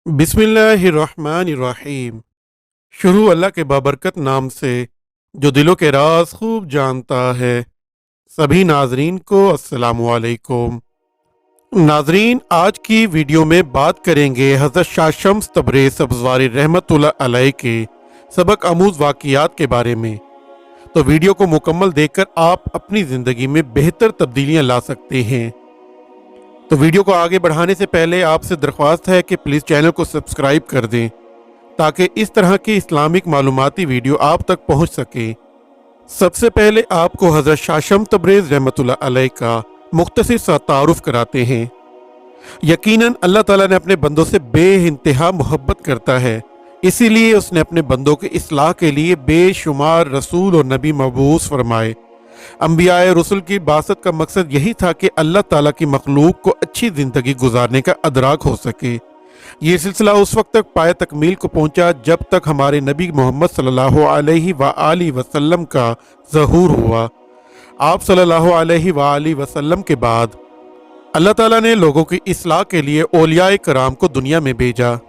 बिस्मिल्लाहिर्रहमानिर्रहीम। शुरू अल्लाह के बाबरकत नाम से जो दिलों के राज खूब जानता है। सभी नाजरीन को अस्सलामु अलैकुम। नाजरीन, आज की वीडियो में बात करेंगे हज़रत शाह शम्स तबरेज़ सब्ज़वारी रहमतुल्लाह अलैह के सबक आमूज़ वाक़ियात के बारे में। तो वीडियो को मुकम्मल देखकर आप अपनी ज़िंदगी में बेहतर तब्दीलियाँ ला सकते हैं। तो वीडियो को आगे बढ़ाने से पहले आपसे दरख्वास्त है कि प्लीज़ चैनल को सब्सक्राइब कर दें ताकि इस तरह की इस्लामिक मालूमाती वीडियो आप तक पहुंच सके। सबसे पहले आपको हज़रत शाह शम्स तबरेज़ रहमतुल्लाह अलैह का मुख्तसर सा तारुफ कराते हैं। यकीनन अल्लाह ताला ने अपने बंदों से बेइंतहा मोहब्बत करता है, इसीलिए उसने अपने बंदों के इस्लाह के लिए बेशुमार रसूल और नबी मबूस फरमाए। अंबियाए रसूल की बासत का मकसद यही था कि अल्लाह ताला की मखलूक को अच्छी ज़िंदगी गुजारने का अदराक हो सके। ये सिलसिला उस वक्त तक पाए तकमील को पहुंचा जब तक हमारे नबी मोहम्मद सल्लल्लाहु अलैहि वसल्लम का ज़हूर हुआ। आप सल्लल्लाहु अलैहि वसल्लम के बाद अल्लाह ताला ने लोगों की इस्लाह के लिए औलियाए कराम को दुनिया में भेजा।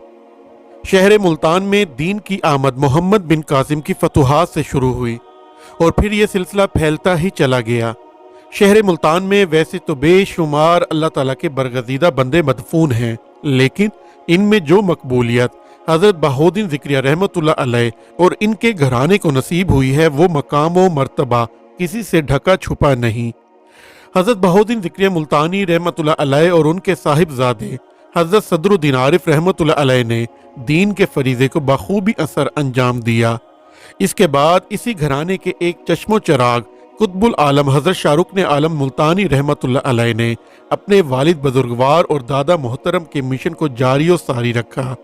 शहर मुल्तान में दीन की आमद मोहम्मद बिन कासिम की फतुहात से शुरू हुई और फिर यह सिलसिला फैलता ही चला गया। शहर मुल्तान में वैसे तो बेशुमार अल्लाह ताला के बरगज़ीदा बंदे मदफून हैं, लेकिन इनमें जो मकबूलियत हज़रत बहाउद्दीन ज़िक्रिया रहमतुल्लाह अलैह और इनके घराने को नसीब हुई है, वो मकाम व मर्तबा किसी से ढका छुपा नहीं। हज़रत बहाउद्दीन ज़िक्रिया मुल्तानी रहमतुल्लाह अलैह और उनके साहिबजादे हज़रत सदरुद्दीन आरिफ रहमतुल्लाह अलैह ने दीन के फरीज़े को बखूबी असर अंजाम दिया। इसके बाद इसी घराने के एक चश्मो चराग कुतुबुल आलम हज़रत शाहरुख आलम मुल्तानी रहमतुल्लाह अलैह ने अपने वालिद बुजुर्गवार और दादा मोहतरम के मिशन को जारी और सारी रखा।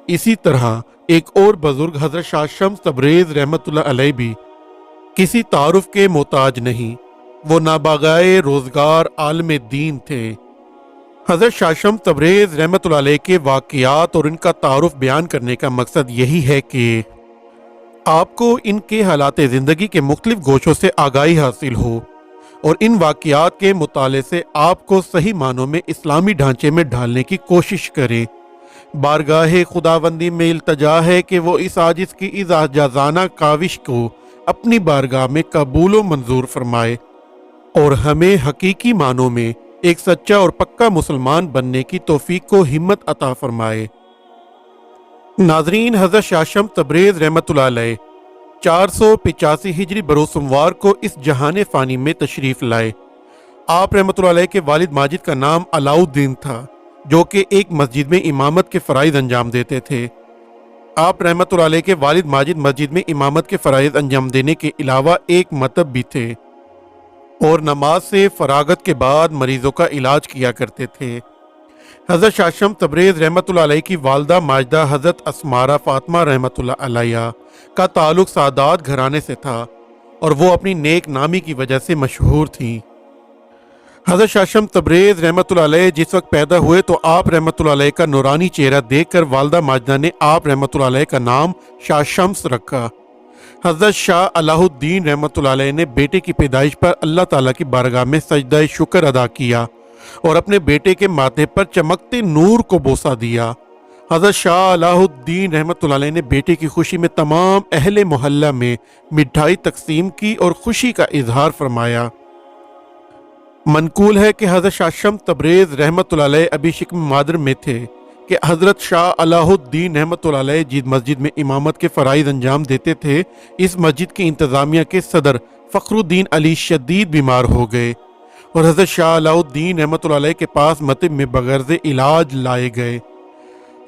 इसी तरह एक और बुजुर्ग हज़रत शाह शम्स तबरेज़ रहमतुल्लाह अलैह भी किसी तारुफ के मोहताज नहीं, वो नाबागाए रोजगार आलम दीन थे। हज़रत शाह शम्स तबरेज़ रहमतुल्लाह अलैह के वाक़ियात और इनका तारुफ बयान करने का मकसद यही है कि आपको इनके हालात ज़िंदगी के मुख्तलिफ गोशों से आगाही हासिल हो और इन वाक़ियात के मुताले से आपको सही मानों में इस्लामी ढांचे में ढालने की कोशिश करें। बारगाह खुदाबंदी में इल्तजा है कि वो इस आजिज़ की इजाज़ाना काविश को अपनी बारगाह में कबूल व मंजूर फरमाए और हमें हकीकी मानों में एक सच्चा और पक्का मुसलमान बनने की तौफीक को हिम्मत अता फरमाए। नाजरीन, हज़रत शाह शम्स तबरेज़ रहमतुल्लाह अलैह 485 हिजरी बरोज़ सोमवार को इस जहान फ़ानी में तशरीफ़ लाए। आप रहमतुल्लाह अलैह के वालिद माजिद का नाम अलाउद्दीन था, जो कि एक मस्जिद में इमामत के फ़राइज़ अंजाम देते थे। आप रहमतुल्लाह अलैह के वालिद माजिद मस्जिद में इमामत के फ़राइज़ अंजाम देने के अलावा एक मतब भी थे और नमाज से फ़रागत के बाद मरीज़ों का इलाज किया करते थे। हज़रत शाह शम्स तबरेज़ रहमतुल्लाह अलैह की वालदा माजिदा हज़रत अस्मारा फ़ातिमा रहमतुल्लाह अलैहा का ताल्लुक़ सादात घराने से था और वो अपनी नेक नामी की वजह से मशहूर थीं। हज़रत शाह शम्स तबरेज़ रहमतुल्लाह अलैह जिस वक्त पैदा हुए तो आप रहमतुल्लाह अलैह का नूरानी चेहरा देखकर वालदा माजिदा ने आप रहमतुल्लाह अलैह का नाम शाह शम्स रखा। हज़रत शाह अलाउद्दीन रहमतुल्लाह अलैह ने बेटे की पैदाइश पर अल्लाह ताला की बारगाह में सजदा शुक्र अदा किया और अपने बेटे के माथे पर चमकते नूर को बोसा दिया। हज़रत शाह अलाउद्दीन रहमतुल्लाह अलैह ने बेटे की खुशी में तमाम अहले मोहल्ला में मिठाई तकसीम की और खुशी का इजहार फरमाया। मनकूल है कि हज़रत शाह शम्स तबरेज़ रहमतुल्लाह अलैह अभी शिक्म मादर में थे कि हज़रत शाह अलाउद्दीन रहमतुल्लाह अलैह जिस मस्जिद में इमामत के फ़राइज़ अंजाम देते थे, इस मस्जिद की इंतज़ामिया के सदर फ़खरुद्दीन अली शदीद बीमार हो गए और हज़रत शाह अलाउद्दीन रहमतुल्लाह अलैह के पास मतब में बगैर इलाज लाए गए।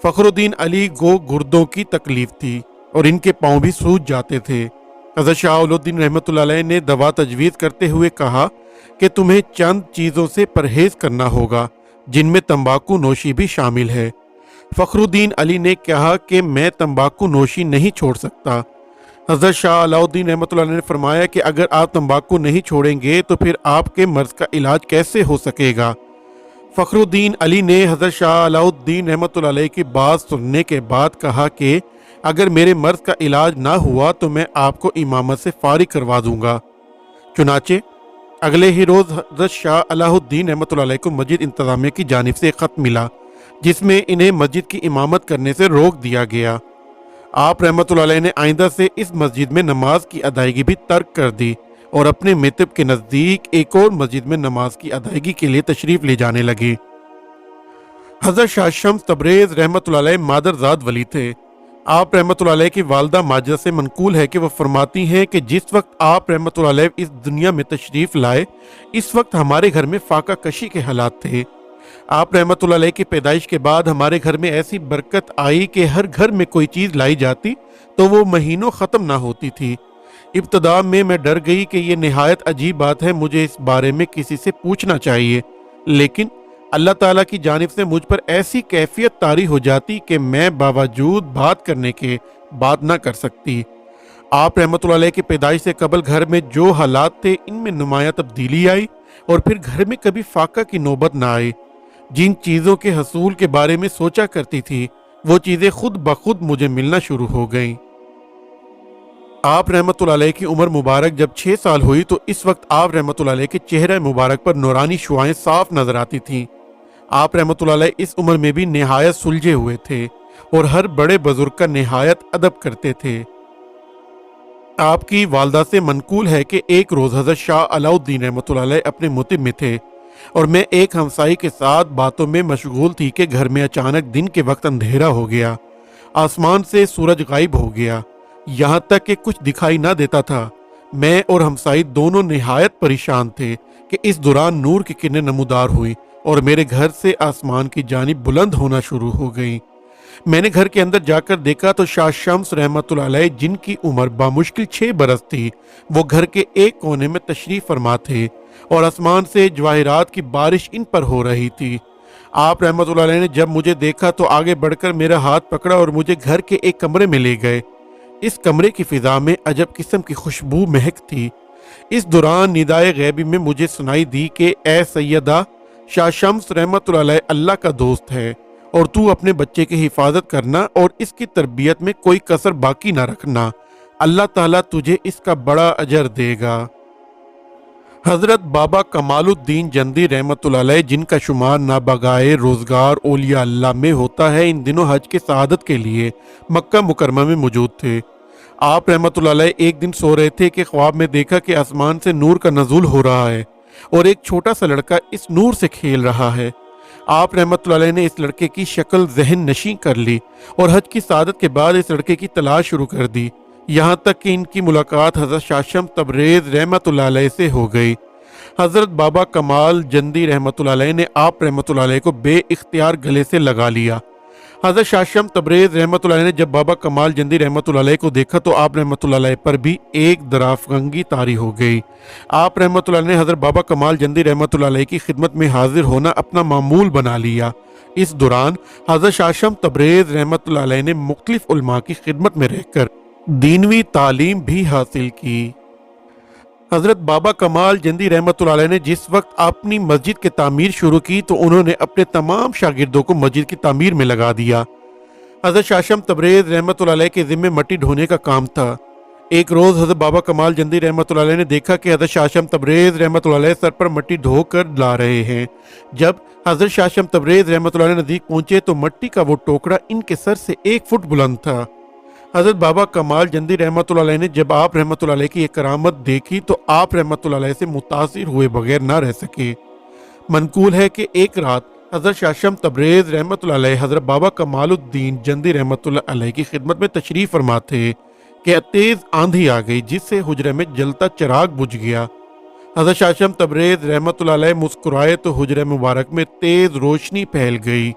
फ़खरुद्दीन अली को गुर्दों की तकलीफ थी और इनके पाँव भी सूज जाते थे। हज़रत शाह अलाउद्दीन रहमतुल्लाह अलैह ने दवा तजवीज़ करते हुए कहा कि तुम्हें चंद चीज़ों से परहेज़ करना होगा, जिनमें तंबाकू नोशी भी शामिल है। फ़खरुद्दीन अली ने कहा कि मैं तंबाकू नोशी नहीं छोड़ सकता। हज़रत शाह अलाउद्दीन रहमतुल्लाह अलैह ने फरमाया कि अगर आप तंबाकू नहीं छोड़ेंगे तो फिर आपके मर्ज़ का इलाज कैसे हो सकेगा। फ़खरुद्दीन अली ने हज़रत शाह अलाउद्दीन रहमतुल्लाह अलैह की बात सुनने के बाद कहा कि अगर मेरे मर्ज़ का इलाज ना हुआ तो मैं आपको इमामत से फारिग करवा दूँगा। चुनाचे अगले ही रोज़ हज़रत शाह अलाउद्दीन रहमतुल्लाह अलैह को मस्जिद इंतज़ामिया की जानिब से ख़त मिला जिसमें इन्हें मस्जिद की इमामत करने से रोक दिया गया। आप रहमतुल्लाह अलैह ने आइंदा से इस मस्जिद में नमाज की अदायगी भी तर्क कर दी और अपने मितब के नज़दीक एक और मस्जिद में नमाज की अदायगी के लिए तशरीफ़ ले जाने लगे। हज़रत शाह शम्स तबरेज़ रहमतुल्लाह अलैह मादरजाद वली थे। आप रहमतुल्लाह अलैह की वालदा माजिदा से मनकूल है कि वह फरमाती हैं कि जिस वक्त आप रहमतुल्लाह अलैह इस दुनिया में तशरीफ़ लाए, इस वक्त हमारे घर में फाका कशी के हालात थे। आप रहमतुल्लाह अलैह की पैदाइश के बाद हमारे घर में ऐसी बरकत आई कि हर घर में कोई चीज़ लाई जाती तो वो महीनों ख़त्म ना होती थी। इब्तदा में मैं डर गई कि ये निहायत अजीब बात है, मुझे इस बारे में किसी से पूछना चाहिए, लेकिन अल्लाह ताला की जानिब से मुझ पर ऐसी कैफियत तारी हो जाती कि मैं बावजूद बात करने के बात ना कर सकती। आप रहमतुल्लाह अलैह की पैदाइश से कबल घर में जो हालात थे, इनमें नुमाया तब्दीली आई और फिर घर में कभी फाका की नौबत ना आई। जिन चीज़ों के हसूल के बारे में सोचा करती थी, वो चीज़ें खुद ब खुद मुझे मिलना शुरू हो गईं। आप रहमतुल्लाह अलैह की उम्र मुबारक जब 6 साल हुई तो इस वक्त आप रहमतुल्लाह अलैह के चेहरे मुबारक पर नूरानी शुआएं साफ नजर आती थीं। आप रहमतुल्लाह अलैह इस उम्र में भी निहायत सुलझे हुए थे और हर बड़े बुजुर्ग का निहायत अदब करते थे। आपकी वालदा से मनकूल है कि एक रोज़ हज़रत शाह अलाउद्दीन रहमतुल्लाह अलैह अपने मुतिब में थे और मैं एक हमसाई के साथ बातों में मशगूल थी कि घर में अचानक दिन के वक्त अंधेरा हो गया, आसमान से सूरज गायब हो गया, यहाँ तक कि कुछ दिखाई ना देता था। मैं और हमसाई दोनों निहायत परेशान थे कि इस दौरान नूर की किरणें नमूदार हुई और मेरे घर से आसमान की जानिब बुलंद होना शुरू हो गई। मैंने घर के अंदर जाकर देखा तो शाह शम्स रहमतुल्लाह अलैह, जिनकी उम्र बामुश्किल 6 बरस थी, वो घर के एक कोने में तशरीफ फरमा थे और आसमान से जवाहिरात की बारिश इन पर हो रही थी। आप रहमतुल्लाह अलैह ने जब मुझे देखा तो आगे बढ़कर मेरा हाथ पकड़ा और मुझे घर के एक कमरे में ले गए। इस कमरे की फिजा में अजब किस्म की खुशबू महक थी। इस दौरान निदाए गैबी में मुझे सुनाई दी कि ए सैयदा, शाह शम्स रहमतुल्लाह अलैह अल्लाह का दोस्त है और तू अपने बच्चे की हिफाजत करना और इसकी तरबियत में कोई कसर बाकी ना रखना। अल्लाह ताला तुझे इसका बड़ा अजर देगा। हज़रत बाबा कमालुद्दीन जंदी रहमतुल्लाह अलैह, जिनका शुमार नाबगाए रोज़गार औलिया अल्लाह में होता है, इन दिनों हज के सआदत के लिए मक्का मुकरमा में मौजूद थे। आप रहमतुल्लाह अलैह एक दिन सो रहे थे कि ख्वाब में देखा कि आसमान से नूर का नज़ूल हो रहा है और एक छोटा सा लड़का इस नूर से खेल रहा है। आप रहमतुल्लाह अलैह ने इस लड़के की शक्ल ज़हन नशी कर ली और हज की सआदत के बाद इस लड़के की तलाश शुरू कर दी, यहाँ तक कि इनकी मुलाकात हज़रत शाह शम्स तबरेज़ रहमतुल्लाह अलैह से हो गई। हज़रत बाबा कमाल जंदी रहमतुल्लाह अलैह ने आप रहमतुल्लाह अलैह को बे इख्तियार गले से लगा लिया। हज़रत शाह शम्स तबरेज़ रहमतुल्लाह अलैह ने जब बाबा कमाल जंदी रहमतुल्लाह अलैह को देखा तो आप रहमतुल्लाह अलैह पर भी एक दराफगंगी तारी हो गई। आप रहमतुल्लाह अलैह ने हज़रत बाबा कमाल जंदी रहमतुल्लाह अलैह की खिदमत में हाजिर होना अपना मामूल बना लिया। इस दौरान हज़रत शाह शम्स तबरेज़ रहमतुल्लाह अलैह ने मुख्तलिफ उलमा की खिदमत में रहकर दीनवी तालीम भी हासिल की। हज़रत बाबा कमाल जंदी रहमतुल्लाह अलैह ने जिस वक्त अपनी मस्जिद की तामीर शुरू की तो उन्होंने अपने तमाम शागिर्दों को मस्जिद की तामीर में लगा दिया। हज़रत शाह शम्स तबरेज़ रहमतुल्लाह अलैह के ज़िम्मे मट्टी ढोने का काम था। एक रोज़ हज़रत बाबा कमाल जंदी रहमतुल्लाह अलैह ने देखा कि हज़रत शाह शम्स तबरेज़ रहमतुल्लाह अलैह सर पर मट्टी ढोकर ला रहे हैं। जब हज़रत शाह शम्स तबरेज़ रहमतुल्लाह अलैह नज़दीक पहुंचे तो मट्टी का वो टोकरा इनके सर से 1 फुट बुलंद था। हज़रत बाबा कमाल जंदी रहमतुल्लाह अलैह ने जब आप रहमतुल्लाह अलैह की एक करामत देखी तो आप रहमतुल्लाह अलैह से मुतासिर हुए बगैर ना रह सके। मनकूल है कि एक रात हज़रत शाह शम्स तबरेज़ रहमतुल्लाह अलैह हज़रत बाबा कमालुद्दीन जंदी रहमतुल्लाह अलैह की खिदमत में तशरीफ़ फरमा थे कि तेज़ आंधी आ गई जिससे हुजरे में जलता चिराग बुझ गया। हज़रत शाह शम्स तबरेज़ रहमतुल्लाह अलैह मुस्कुराए तो हुजरे मुबारक में तेज़ रोशनी फैल गई।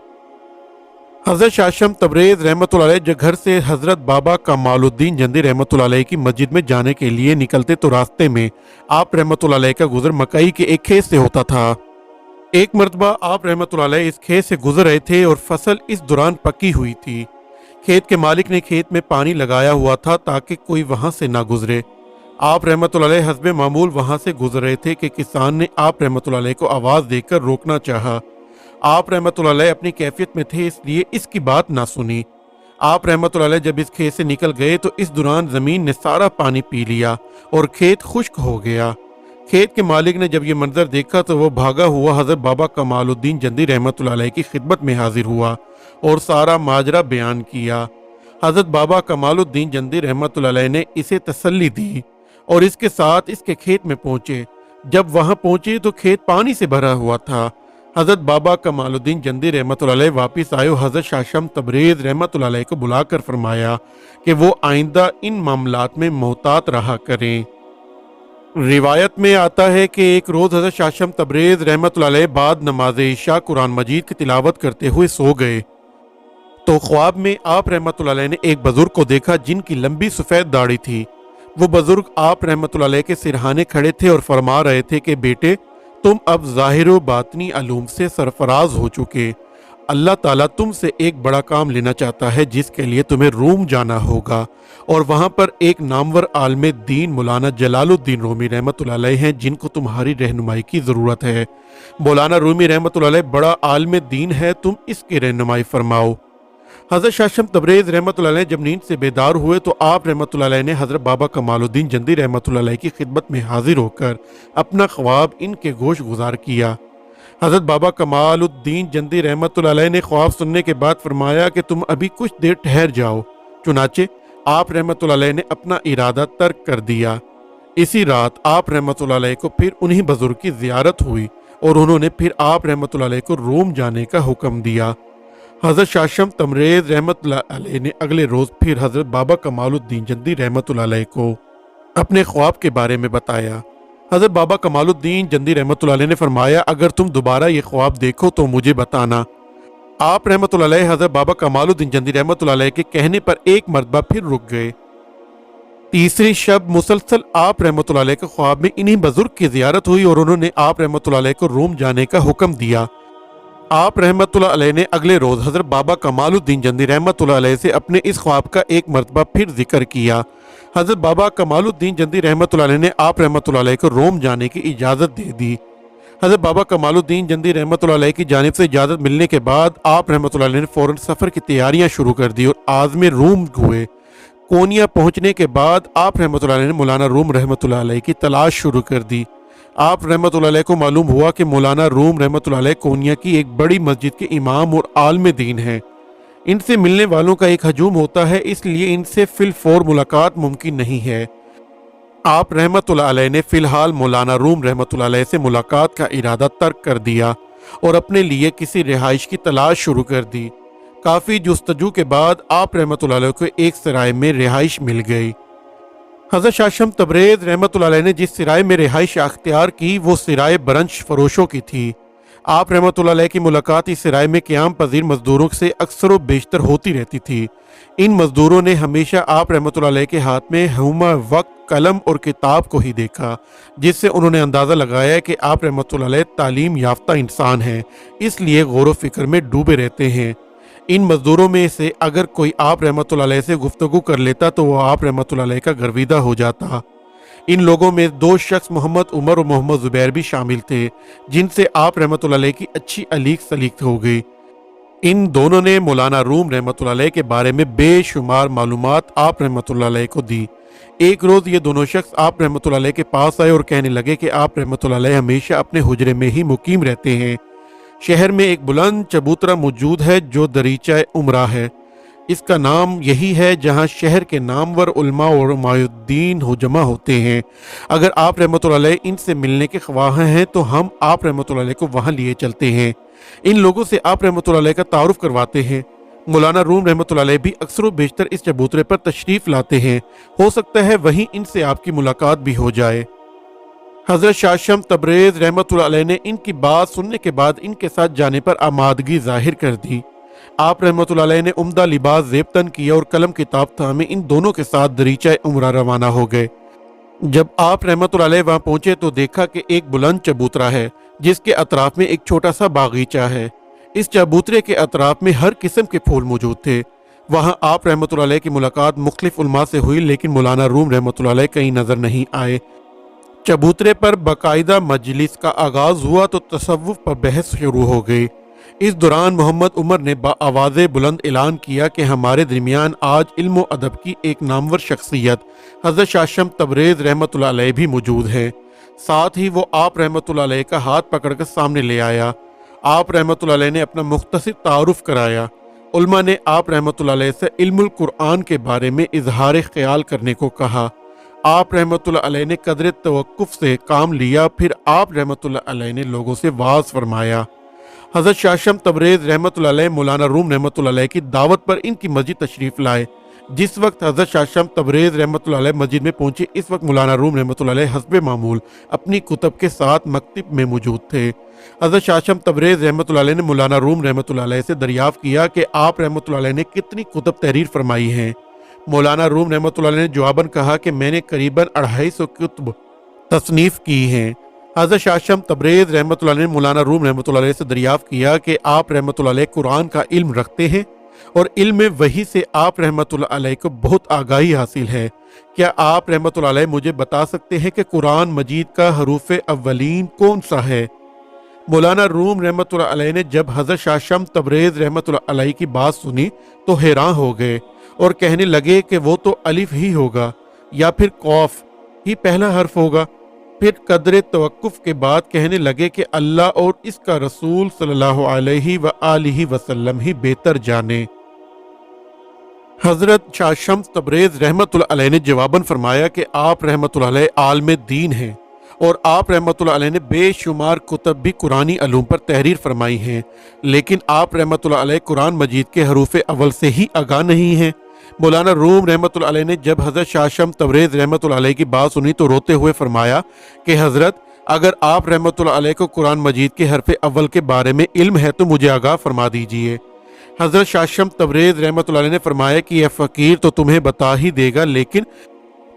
हज़रत शाह शम्स तबरेज़ रहमतुल्लाह अलैह जब घर से हज़रत बाबा कमालुद्दीन जंदी रहमतुल्लाह अलैह की मस्जिद में जाने के लिए निकलते तो रास्ते में आप रहमतुल्लाह अलैह का गुजर मकई के एक खेत से होता था। एक मरतबा आप रहमतुल्लाह अलैह इस खेत से गुजर रहे थे और फसल इस दौरान पकी हुई थी। खेत के मालिक ने खेत में पानी लगाया हुआ था ताकि कोई वहां से ना गुजरे। आप रहमतुल्लाह अलैह हस्बे मामूल वहां से गुजर रहे थे कि किसान ने आप रहमतुल्लाह अलैह को आवाज़ देकर रोकना चाहा। आप रहमतुल्लाह अलैह अपनी कैफियत में थे इसलिए इसकी बात ना सुनी। आप रहमतुल्लाह अलैह जब इस खेत से निकल गए तो इस दौरान ज़मीन ने सारा पानी पी लिया और खेत खुश्क हो गया। کھیت کے مالک نے جب یہ منظر دیکھا تو وہ بھاگا ہوا حضرت بابا کمال الدین جندی رحمۃ اللہ علیہ کی خدمت میں حاضر ہوا اور سارا ماجرا بیان کیا۔ حضرت بابا کمال الدین جندی رحمۃ اللہ علیہ نے اسے تسلی دی اور اس کے ساتھ اس کے کھیت میں پہنچے۔ جب وہاں پہنچے تو کھیت پانی سے بھرا ہوا تھا۔ حضرت بابا کمال الدین جندی رحمۃ اللہ علیہ واپس آئے اور حضرت شاہ شمس تبریز رحمۃ اللہ علیہ کو بلا کر فرمایا کہ وہ آئندہ ان معاملات میں محتاط رہا کریں۔ روایت میں آتا ہے کہ ایک روز حضرت شاہ شمس تبریز رحمۃ اللہ علیہ بعد نماز عشاء قرآن مجید کی تلاوت کرتے ہوئے سو گئے تو خواب میں آپ رحمۃ اللہ علیہ نے ایک بزرگ کو دیکھا جن کی لمبی سفید داڑھی تھی۔ وہ بزرگ آپ رحمۃ اللہ علیہ کے سرہانے کھڑے تھے اور فرما رہے تھے کہ بیٹے تم اب ظاہر و باطنی علوم سے سرفراز ہو چکے۔ اللہ تعالیٰ تم سے ایک بڑا کام لینا چاہتا ہے جس کے لیے تمہیں روم جانا ہوگا اور وہاں پر ایک نامور عالم دین مولانا جلال الدین رومی رحمۃ اللہ علیہ ہیں جن کو تمہاری رہنمائی کی ضرورت ہے۔ مولانا رومی رحمۃ اللہ علیہ بڑا عالم دین ہے، تم اس کی رہنمائی فرماؤ۔ حضرت شاہ شمس تبریز رحمۃ اللہ علیہ جب نیند سے بیدار ہوئے تو آپ رحمۃ اللہ علیہ نے حضرت بابا کمال الدین جندی رحمۃ اللہ علیہ کی خدمت میں حاضر ہو کر اپنا خواب ان کے گوش گزار کیا۔ حضرت بابا کمال الدین جندی رحمۃ اللہ علیہ نے خواب سننے کے بعد فرمایا کہ تم ابھی کچھ دیر ٹھہر جاؤ۔ چنانچہ آپ رحمۃ اللہ علیہ نے اپنا ارادہ ترک کر دیا۔ اسی رات آپ رحمۃ اللہ علیہ کو پھر انہی بزرگ کی زیارت ہوئی اور انہوں نے پھر آپ رحمۃ اللہ علیہ کو روم جانے کا حکم دیا۔ حضرت شاہ شمس تبریز رحمۃ اللہ علیہ نے اگلے روز پھر حضرت بابا کمال الدین جندی رحمۃ اللہ علیہ کو اپنے خواب کے بارے میں بتایا۔ حضرت بابا کمال الدین جندی رحمۃ اللہ علیہ نے فرمایا اگر تم دوبارہ یہ خواب دیکھو تو مجھے بتانا۔ آپ رحمۃ اللہ علیہ حضرت بابا کمال الدین جندی رحمۃ اللہ علیہ کے کہنے پر ایک مرتبہ پھر رک گئے۔ تیسری شب مسلسل آپ رحمۃ اللہ علیہ کے خواب میں انہی بزرگ کی زیارت ہوئی اور انہوں نے آپ رحمۃ اللہ علیہ کو روم جانے کا حکم دیا۔ آپ رحمۃ اللہ علیہ نے اگلے روز حضرت بابا کمال الدین جندی رحمۃ اللہ علیہ سے اپنے اس خواب کا ایک مرتبہ پھر ذکر کیا۔ حضرت بابا کمال الدین جندی رحمۃ اللہ علیہ نے آپ رحمۃ اللہ علیہ کو روم جانے کی اجازت دے دی۔ حضرت بابا کمال الدین جندی رحمۃ اللہ علیہ کی جانب سے اجازت ملنے کے بعد آپ رحمۃ اللہ علیہ نے فوراً سفر کی تیاریاں شروع کر دی اور عازم روم ہوئے۔ کونیا پہنچنے کے بعد آپ رحمۃ اللہ علیہ نے مولانا روم رحمۃ اللہ علیہ کی تلاش شروع کر دی۔ آپ رحمۃ اللہ علیہ کو معلوم ہوا کہ مولانا روم رحمۃ اللہ علیہ کونیا کی ایک بڑی مسجد کے امام اور عالم دین ہیں۔ ان سے ملنے والوں کا ایک ہجوم ہوتا ہے، اس لیے ان سے فی الفور ملاقات ممکن نہیں ہے۔ آپ رحمۃ اللہ علیہ نے فی الحال مولانا روم رحمۃ اللہ علیہ سے ملاقات کا ارادہ ترک کر دیا اور اپنے لیے کسی رہائش کی تلاش شروع کر دی۔ کافی جستجو کے بعد آپ رحمۃ اللہ علیہ کو ایک سرائے میں رہائش مل گئی۔ حضرت شاہ شمس تبریز رحمۃ اللہ علیہ نے جس سرائے میں رہائش اختیار کی وہ سرائے برنش فروشوں کی تھی۔ آپ رحمۃ اللہ علیہ کی ملاقات اس سرائے میں قیام پذیر مزدوروں سے اکثر و بیشتر ہوتی رہتی تھی۔ ان مزدوروں نے ہمیشہ آپ رحمۃ اللہ علیہ کے ہاتھ میں ہمہ وقت قلم اور کتاب کو ہی دیکھا، جس سے انہوں نے اندازہ لگایا کہ آپ رحمۃ اللہ علیہ تعلیم یافتہ انسان ہیں، اس لیے غور و فکر میں ڈوبے رہتے ہیں۔ ان مزدوروں میں سے اگر کوئی آپ رحمۃ اللہ علیہ سے گفتگو کر لیتا تو وہ آپ رحمۃ اللہ علیہ کا گرویدہ ہو جاتا۔ ان لوگوں میں دو شخص محمد عمر اور محمد زبیر بھی شامل تھے جن سے آپ رحمۃ اللہ علیہ کی اچھی علیق سلیق ہو گئی۔ ان دونوں نے مولانا روم رحمۃ اللہ علیہ کے بارے میں بے شمار معلومات آپ رحمۃ اللہ علیہ کو دی۔ ایک روز یہ دونوں شخص آپ رحمۃ اللہ علیہ کے پاس آئے اور کہنے لگے کہ آپ رحمۃ اللہ علیہ ہمیشہ اپنے حجرے میں ہی مقیم رہتے ہیں۔ شہر میں ایک بلند چبوترا موجود ہے جو دریچہ عمرہ ہے۔ اس کا نام یہی ہے جہاں شہر کے نامور علماء اور علماء الدین جمع ہوتے ہیں۔ اگر آپ رحمۃ اللہ علیہ ان سے ملنے کے خواہاں ہیں تو ہم آپ رحمۃ اللہ علیہ کو وہاں لیے چلتے ہیں۔ ان لوگوں سے آپ رحمۃ اللہ علیہ کا تعارف کرواتے ہیں۔ مولانا روم رحمۃ اللہ علیہ بھی اکثر و بیشتر اس چبوترے پر تشریف لاتے ہیں، ہو سکتا ہے وہیں ان سے آپ کی ملاقات بھی ہو جائے۔ حضرت شاہ شمس تبریز رحمۃ اللہ علیہ نے ان کی بات سننے کے بعد ان کے ساتھ جانے پر آمادگی ظاہر کر دی۔ آپ رحمۃ اللہ علیہ نے عمدہ لباس زیب تن کیا اور قلم کتاب تھامے ان دونوں کے ساتھ دریچہ عمرہ روانہ ہو گئے۔ جب آپ رحمۃ اللہ علیہ وہاں پہنچے تو دیکھا کہ ایک بلند چبوترا ہے جس کے اطراف میں ایک چھوٹا سا باغیچہ ہے۔ اس چبوترے کے اطراف میں ہر قسم کے پھول موجود تھے۔ وہاں آپ رحمۃ اللہ علیہ کی ملاقات مختلف علماء سے ہوئی لیکن مولانا روم رحمۃ اللہ علیہ کہیں نظر نہیں آئے۔ چبوترے پر باقاعدہ مجلس کا آغاز ہوا تو تصوف پر بحث شروع ہو گئی۔ اس دوران محمد عمر نے بآواز بلند اعلان کیا کہ ہمارے درمیان آج علم و ادب کی ایک نامور شخصیت حضرت شاہ شمس تبریز رحمۃ اللہ علیہ بھی موجود ہے۔ साथ ही वो आप रहमतुल्लाह अलैह का हाथ पकड़कर सामने ले आया। आप रहमतुल्लाह अलैह ने अपना मुख्तसर तारुफ कराया। उलमा ने आप रहमतुल्लाह अलैह से इल्मुल कुरान के बारे में इजहार ख्याल करने को कहा। आप रहमतुल्लाह अलैह ने कदर तवक्कुफ से काम लिया। फिर आप रहमतुल्लाह अलैह ने लोगों से वाज फरमाया। हज़रत शाशम तबरेज़ रहमतुल्लाह अलैह मौलाना रूम रहमतुल्लाह अलैह की दावत पर इनकी मस्जिद तशरीफ़ लाए। जिस वक्त हज़रत शाशम तबरेज़ रहमतुल्लाह अलैह मस्जिद में पहुंचे, इस वक्त मौलाना रूम रहमतुल्लाह अलैह हस्बे मामूल अपनी कुतब के साथ मकतब में मौजूद थे। हज़रत शाशम तबरेज़ रहमतुल्लाह अलैह ने मौलाना रूम रहमतुल्लाह अलैह से दरियाफ़त किया कि आप रहमतुल्लाह अलैह ने कितनी कुतब तहरीर फरमाई हैं। मौलाना रूम रहमतुल्लाह अलैह ने जवाबन कहा कि मैंने करीबन 250 कुतब तसनीफ़ की हैं। हज़रत शाशम तबरेज़ रहमतुल्लाह अलैह ने मौलाना रूम रहमतुल्लाह अलैह से दरियाफ़त किया कि आप रहमतुल्लाह अलैह कुरान का इल्म रखते हैं और इल्म वही से आप रहमतुल्लाह अलैह को बहुत आगाही हासिल है। क्या आप रहमतुल्लाह अलैह मुझे बता सकते हैं कि कुरान मजीद का हरूफ अव्वलीन कौन सा है? मौलाना रूम रहमतुल्लाह अलैह ने जब हज़रत शाशम तबरेज़ रहमतुल्लाह अलैह की बात सुनी तो हैरान हो गए और कहने लगे कि वो तो अलिफ ही होगा या फिर कौफ ही पहला हर्फ होगा। फिर कदर तवक्कुफ के बाद कहने लगे कि अल्लाह और इसका रसूल सल्लल्लाहु अलैहि व आलिहि वसल्लम ही बेहतर जाने। हजरत शाशम तबरेज़ रहमतुल्लाह अलैह ने जवाबन फरमाया कि आप रहमतुल्लाह अलैह आलिम दीन हैं और आप रहमतुल्लाह अलैह ने बेशुमार कुतब भी कुरानी अलूम पर तहरीर फरमाई हैं, लेकिन आप रहमतुल्लाह अलैह कुरान मजीद के हरूफ अव्वल से ही आगाह नहीं हैं। मौलाना रूम रहमतुल्लाह अलैह ने जब हज़रत शाशम तबरेज़ रहमतुल्लाह अलैह की बात सुनी तो रोते हुए फरमाया कि हज़रत, अगर आप रहमतुल्लाह अलैह को कुरान मजीद के हरफ अव्वल के बारे में इल्म है तो मुझे आगाह फरमा दीजिए। हज़रत शाशम तबरेज़ रहमतुल्लाह अलैह ने फरमाया कि यह फ़कीर तो तुम्हें बता ही देगा, लेकिन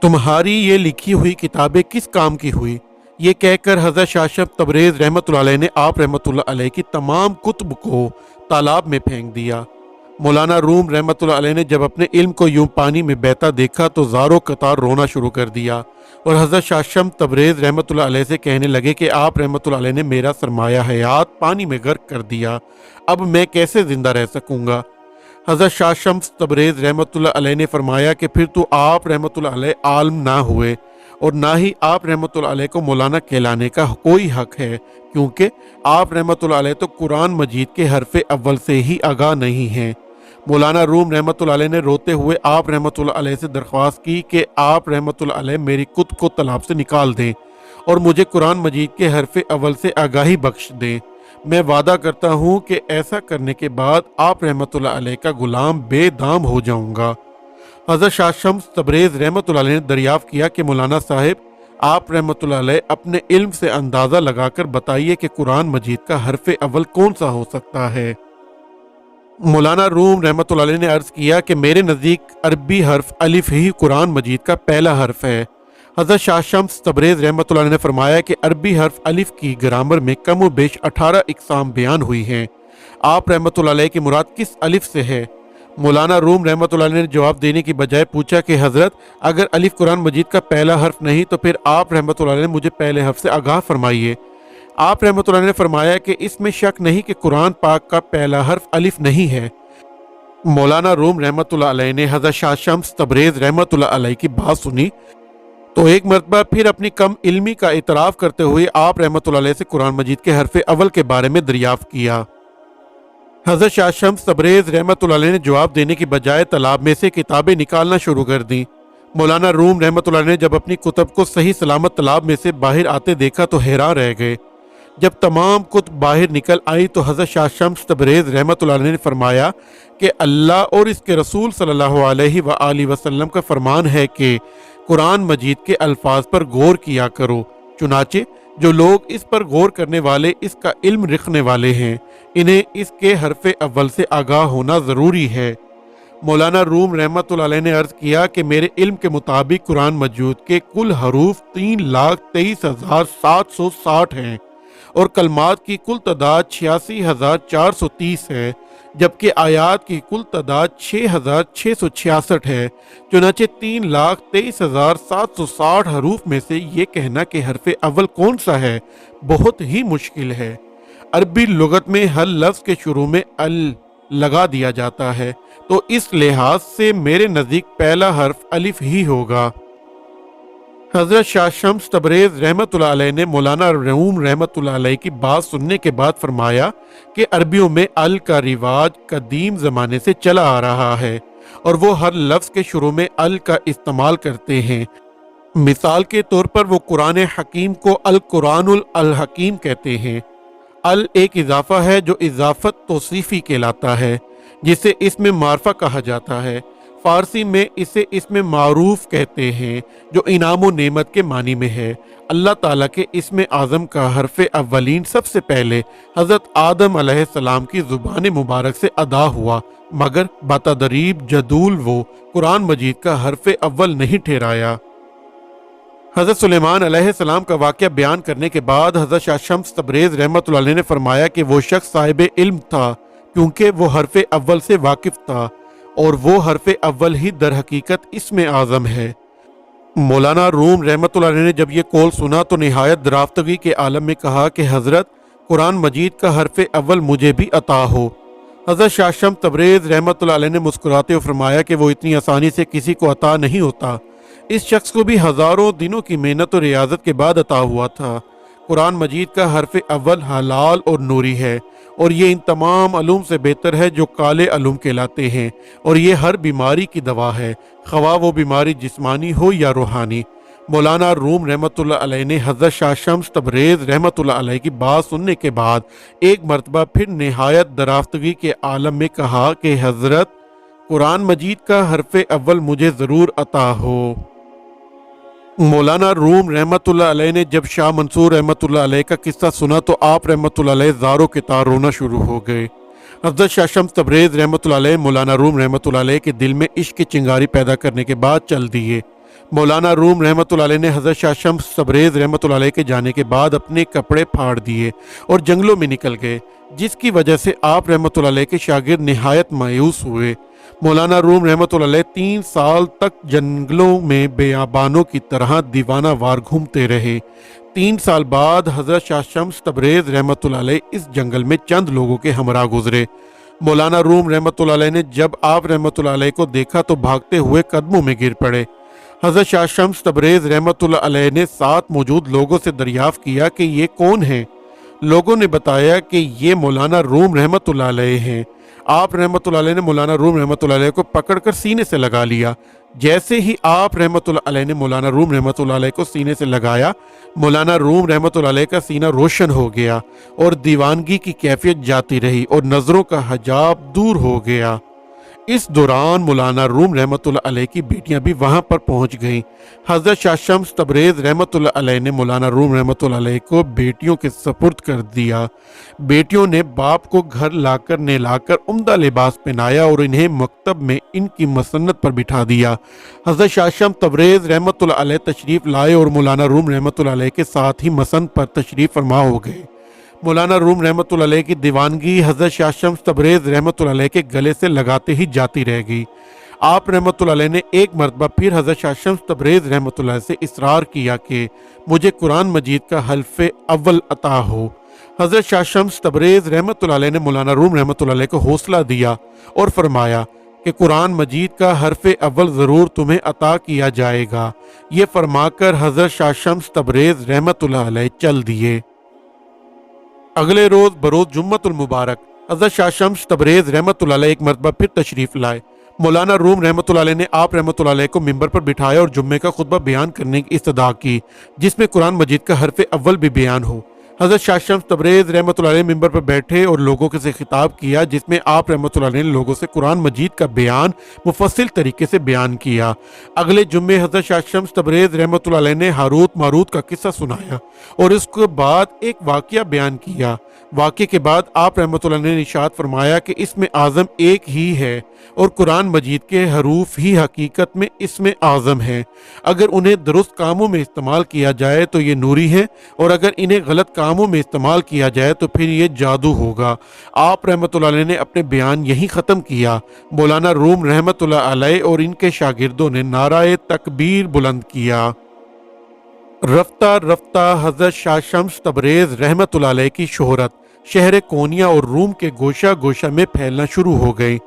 तुम्हारी ये लिखी हुई किताबें किस काम की हुई? ये कहकर हज़रत शाशम तबरेज़ रहमतुल्लाह अलैह ने आप रहमतुल्लाह अलैह की तमाम कुतुब को तालाब में फेंक दिया। मौलाना रूम रहमतुल्लाह अलैह ने जब अपने इल्म को यूं पानी में बहता देखा तो ज़ारो कतार रोना शुरू कर दिया और हज़रत शाशम तबरेज़ रहमतुल्लाह अलैह से कहने लगे कि आप रहमतुल्लाह अलैह ने मेरा सरमाया हयात पानी में गर्क कर दिया, अब मैं कैसे ज़िंदा रह सकूँगा? हज़रत शाशम तबरेज़ रहमतुल्लाह अलैह ने फरमाया कि फिर तो आप रहमतुल्लाह अलैह आलिम ना हुए और ना ही आप रहमतुल्लाह अलैह को मौलाना कहलाने का कोई हक है, क्योंकि आप रहमतुल्लाह अलैह तो कुरान मजीद के हरफ अव्वल से ही आगाह नहीं हैं। मौलाना रूम रहमतुल्लाह अलैह ने रोते हुए आप रहमतुल्लाह अलैह से दरख्वास्त की कि आप रहमतुल्लाह अलैह मेरी कुत को तालाब से निकाल दें और मुझे कुरान मजीद के हरफ अव्वल से आगाही बख्श दें। मैं वादा करता हूँ कि ऐसा करने के बाद आप रहमतुल्लाह अलैह का गुलाम बेदाम हो जाऊँगा। हज़रत शाशम तबरेज़ रहमतुल्लाह अलैह ने दरियाफ़त किया कि मौलाना साहिब, आप रहमतुल्लाह अलैह अपने इल्म से अंदाज़ा लगाकर बताइए कि कुरान मजीद का हरफ अव्वल कौन सा हो सकता है। मौलाना रूम रहमतुल्लाह अलैह ने अर्ज़ किया कि मेरे नज़दीक अरबी हर्फ अलिफ ही कुरान मजीद का पहला हर्फ है। हज़रत शाशम तबरेज़ रहमतुल्लाह अलैह ने फरमाया कि अरबी हर्फ अलिफ की ग्रामर में कम व बेश 18 इकसाम बयान हुई हैं। आप रहमतुल्लाह अलैह की मुराद किस अलिफ से है? मौलाना रूम रहमतुल्लाह अलैह ने जवाब देने की बजाय पूछा कि हज़रत, अगर अलिफ कुरान मजीद का पहला हर्फ नहीं तो फिर आप रहमतुल्लाह अलैह ने मुझे पहले हर्फ से आगाह फरमाइए। आप रहमतुल्लाह अलैह ने फरमाया कि इसमें शक नहीं कि कुरान पाक का पहला हर्फ अलिफ नहीं है। मौलाना रूम रहमतुल्लाह अलैह ने हज़रत शाशम तबरेज़ रहमतुल्लाह अलैह की बात सुनी तो एक मरतबा फिर अपनी कम इल्मी का इतराफ़ करते हुए आप रहमतुल्लाह अलैह से कुरान मजीद के हरफ अव्वल के बारे में दरियाफ़त किया। हज़रत शाशम तबरेज़ रहमतुल्लाह अलैह ने जवाब देने की बजाय तालाब में से किताबें निकालना शुरू कर दी। मौलाना रूम रहमतुल्लाह अलैह ने जब अपनी कुतब को सही सलामत तालाब में से बाहर आते देखा तो हैरान रह गए। जब तमाम कुतब बाहर निकल आई तो हज़रत शाशम तबरेज़ रहमतुल्लाह अलैह ने फरमाया कि अल्लाह और इसके रसूल सल्लल्लाहु अलैहि व आलिहि वसल्लम का फरमान है कि कुरान मजीद के अल्फाज पर गौर किया करो, चुनाचे जो लोग इस पर गौर करने वाले इसका इल्म रखने वाले हैं, इन्हें इसके हरफ अव्वल से आगाह होना ज़रूरी है। मौलाना रूम रहमतुल्लाह अलैह ने अर्ज़ किया कि मेरे इल्म के मुताबिक कुरान मजीद के कुल हरूफ 3,23,760 हैं और कलमात की कुल तादाद 86,430 है, जबकि आयात की कुल तादाद 6,666 है। चुनाचे 3,23,760 हरूफ में से ये कहना कि हरफ अव्वल कौन सा है बहुत ही मुश्किल है। अरबी लुगत में हर लफ्ज़ के शुरू में अल लगा दिया जाता है, तो इस लिहाज से मेरे नज़दीक पहला हर्फ अलिफ ही होगा। حضرت شاہ شمس تبریز رحمۃ اللہ علیہ نے مولانا روم رحمۃ اللہ علیہ کی بات سننے کے بعد فرمایا کہ عربیوں میں ال کا رواج قدیم زمانے سے چلا آ رہا ہے اور وہ ہر لفظ کے شروع میں ال کا استعمال کرتے ہیں۔ مثال کے طور پر وہ قرآن حکیم کو القرآن الحکیم کہتے ہیں۔ ال ایک اضافہ ہے جو اضافت توصیفی کہلاتا ہے، جسے اسم معرفہ کہا جاتا ہے۔ فارسی میں اسے اسم معروف کہتے ہیں جو انعام و نعمت کے معنی میں ہے۔ اللہ تعالیٰ کے اسم اعظم کا حرف اولین سب سے پہلے حضرت آدم علیہ السلام کی زبان مبارک سے ادا ہوا، مگر بتدریج جدول وہ قرآن مجید کا حرف اول نہیں ٹھہرایا۔ حضرت سلیمان علیہ السلام کا واقعہ بیان کرنے کے بعد حضرت شاہ شمس تبریز رحمۃ اللہ علیہ نے فرمایا کہ وہ شخص صاحب علم تھا کیونکہ وہ حرف اول سے واقف تھا، اور وہ حرف اول ہی در حقیقت اسم اعظم ہے۔ مولانا روم رحمۃ اللہ علیہ نے جب یہ قول سنا تو نہایت درافتگی کے عالم میں کہا کہ حضرت قرآن مجید کا حرف اول مجھے بھی عطا ہو۔ حضرت شاہ شمس تبریز رحمۃ اللہ علیہ نے مسکراتے ہوئے فرمایا کہ وہ اتنی آسانی سے کسی کو عطا نہیں ہوتا، اس شخص کو بھی ہزاروں دنوں کی محنت اور ریاضت کے بعد عطا ہوا تھا۔ قرآن مجید کا حرف اول حلال اور نوری ہے، اور یہ ان تمام علوم سے بہتر ہے جو کالے علوم کہلاتے ہیں، اور یہ ہر بیماری کی دوا ہے، خواہ وہ بیماری جسمانی ہو یا روحانی۔ مولانا روم رحمۃ اللہ علیہ نے حضرت شاہ شمس تبریز رحمۃ اللہ علیہ کی بات سننے کے بعد ایک مرتبہ پھر نہایت درافتگی کے عالم میں کہا کہ حضرت قرآن مجید کا حرف اول مجھے ضرور عطا ہو۔ مولانا روم رحمۃ اللہ علیہ نے جب شاہ منصور رحمۃ اللہ علیہ کا قصہ سنا تو آپ رحمۃ اللہ علیہ زاروں کے تار رونا شروع ہو گئے۔ حضرت شاہ شمس تبریز رحمۃ اللہ علیہ مولانا روم رحمۃ اللہ علیہ کے دل میں عشق کی چنگاری پیدا کرنے کے بعد چل دیے۔ مولانا روم رحمۃ اللہ علیہ نے حضرت شاہ شمس تبریز رحمۃ اللہ علیہ کے جانے کے بعد اپنے کپڑے پھاڑ دیے اور جنگلوں میں نکل گئے، جس کی وجہ سے آپ رحمۃ اللہ علیہ کے شاگرد نہایت مایوس ہوئے۔ مولانا روم رحمۃ اللہ علیہ 3 سال تک جنگلوں میں بیابانوں کی طرح دیوانہ وار گھومتے رہے۔ 3 سال بعد حضرت شاہ شمس تبریز رحمۃ اللہ علیہ اس جنگل میں چند لوگوں کے ہمراہ گزرے۔ مولانا روم رحمۃ اللہ علیہ نے جب آپ رحمۃ اللہ علیہ کو دیکھا تو بھاگتے ہوئے قدموں میں گر پڑے۔ حضرت شاہ شمس تبریز رحمۃ اللہ علیہ نے ساتھ موجود لوگوں سے دریافت کیا کہ یہ کون ہیں؟ لوگوں نے بتایا کہ یہ مولانا روم رحمۃ اللہ علیہ ہیں۔ آپ رحمۃ اللہ علیہ نے مولانا روم رحمۃ اللہ علیہ کو پکڑ کر سینے سے لگا لیا۔ جیسے ہی آپ رحمۃ اللہ علیہ نے مولانا روم رحمۃ اللہ علیہ کو سینے سے لگایا، مولانا روم رحمۃ اللہ علیہ کا سینہ روشن ہو گیا اور دیوانگی کی کیفیت جاتی رہی اور نظروں کا حجاب دور ہو گیا۔ اس دوران مولانا روم رحمۃ اللہ علیہ کی بیٹیاں بھی وہاں پر پہنچ گئیں۔ حضرت شاہ شمس تبریز رحمۃ اللہ علیہ نے مولانا روم رحمۃ اللہ علیہ کو بیٹیوں کے سپرد کر دیا۔ بیٹیوں نے باپ کو گھر لا کر نہلا کر عمدہ لباس پہنایا اور انہیں مکتب میں ان کی مسنت پر بٹھا دیا۔ حضرت شاہ شمس تبریز رحمۃ اللہ علیہ تشریف لائے اور مولانا روم رحمۃ اللہ علیہ کے ساتھ ہی مسند پر تشریف فرما ہو گئے۔ مولانا روم رحمۃ اللہ علیہ کی دیوانگی حضرت شاہ شمس تبریز رحمۃ اللہ علیہ کے گلے سے لگاتے ہی جاتی رہ گئی۔ آپ رحمۃ اللہ علیہ نے ایک مرتبہ پھر حضرت شاہ شمس تبریز رحمۃ اللہ علیہ سے اصرار کیا کہ مجھے قرآن مجید کا حرف اول عطا ہو۔ حضرت شاہ شمس تبریز رحمۃ اللہ علیہ نے مولانا روم رحمۃ اللہ علیہ کو حوصلہ دیا اور فرمایا کہ قرآن مجید کا حرف اول ضرور تمہیں عطا کیا جائے گا۔ یہ فرما کر حضرت شاہ شمس تبریز رحمۃ اللہ علیہ چل دیے۔ اگلے روز بروز جمعۃ المبارک حضرت شاہ شمس تبریز رحمۃ اللہ علیہ ایک مرتبہ پھر تشریف لائے۔ مولانا روم رحمۃ اللہ علیہ نے آپ رحمۃ اللہ علیہ کو ممبر پر بٹھایا اور جمعے کا خطبہ بیان کرنے کی استدعا کی، جس میں قرآن مجید کا حرف اول بھی بیان ہو۔ حضرت شاہ شمس تبریز رحمۃ اللہ علیہ ممبر پر بیٹھے اور لوگوں سے خطاب کیا، جس میں آپ رحمۃ اللہ علیہ نے لوگوں سے قرآن مجید کا بیان مفصل طریقے سے بیان کیا۔ اگلے جمعے حضرت شاہ شمس تبریز رحمۃ اللہ علیہ نے ہاروت ماروت کا قصہ سنایا اور اس کے بعد ایک واقعہ بیان کیا۔ واقعے کے بعد آپ رحمۃ اللہ علیہ نے ارشاد فرمایا کہ اسم اعظم ایک ہی ہے اور قرآن مجید کے حروف ہی حقیقت میں اسم اعظم ہیں۔ اگر انہیں درست کاموں میں استعمال کیا جائے تو یہ نوری ہے، اور اگر انہیں غلط کاموں میں استعمال کیا جائے تو پھر یہ جادو ہوگا۔ آپ رحمۃ اللہ علیہ نے اپنے بیان یہی ختم کیا۔ مولانا روم رحمۃ اللہ علیہ اور ان کے شاگردوں نے نعرہ تکبیر بلند کیا۔ رفتہ رفتہ حضرت شاہ شمس تبریز رحمۃ اللہ علیہ کی شہرت شہر کونیا اور روم کے گوشہ گوشہ میں پھیلنا شروع ہو گئی۔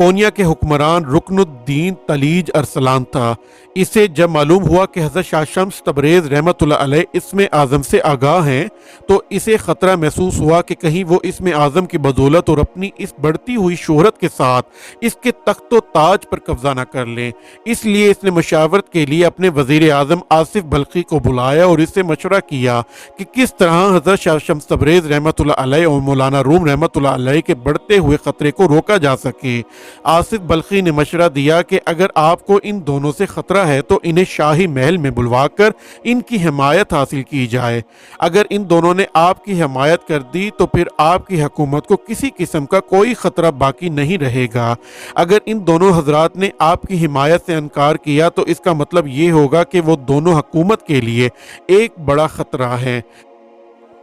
कौनिया के हुक्मरान रुकनुद्दीन तलीज अरसलान था। इसे जब मालूम हुआ कि हज़रत शाह शम्स तबरेज़ रहमतुल्लाह अलैह इसमें आज़म से आगाह हैं, तो इसे ख़तरा महसूस हुआ कि कहीं वो इसमें आज़म की बदौलत और अपनी इस बढ़ती हुई शोहरत के साथ इसके तख्तो ताज पर कब्जा न कर लें। इसलिए इसने मशावरत के लिए अपने वज़ीर आज़म आसिफ बल्खी को बुलाया और इससे मशवरा किया कि किस तरह हज़रत शाह शम्स तबरेज़ रहमतुल्लाह अलैह और मौलाना रूम रहमतुल्लाह अलैह के बढ़ते हुए ख़तरे को रोका जा सके। आसिफ बल्खी ने मशवरा दिया कि अगर आपको इन दोनों से खतरा है तो इन्हें शाही महल में बुलवाकर इनकी हिमायत हासिल की जाए। अगर इन दोनों ने आपकी हिमायत कर दी तो फिर आपकी हुकूमत को किसी किस्म का कोई खतरा बाकी नहीं रहेगा। अगर इन दोनों हजरात ने आपकी हिमायत से इनकार किया तो इसका मतलब ये होगा कि वो दोनों हुकूमत के लिए एक बड़ा खतरा है,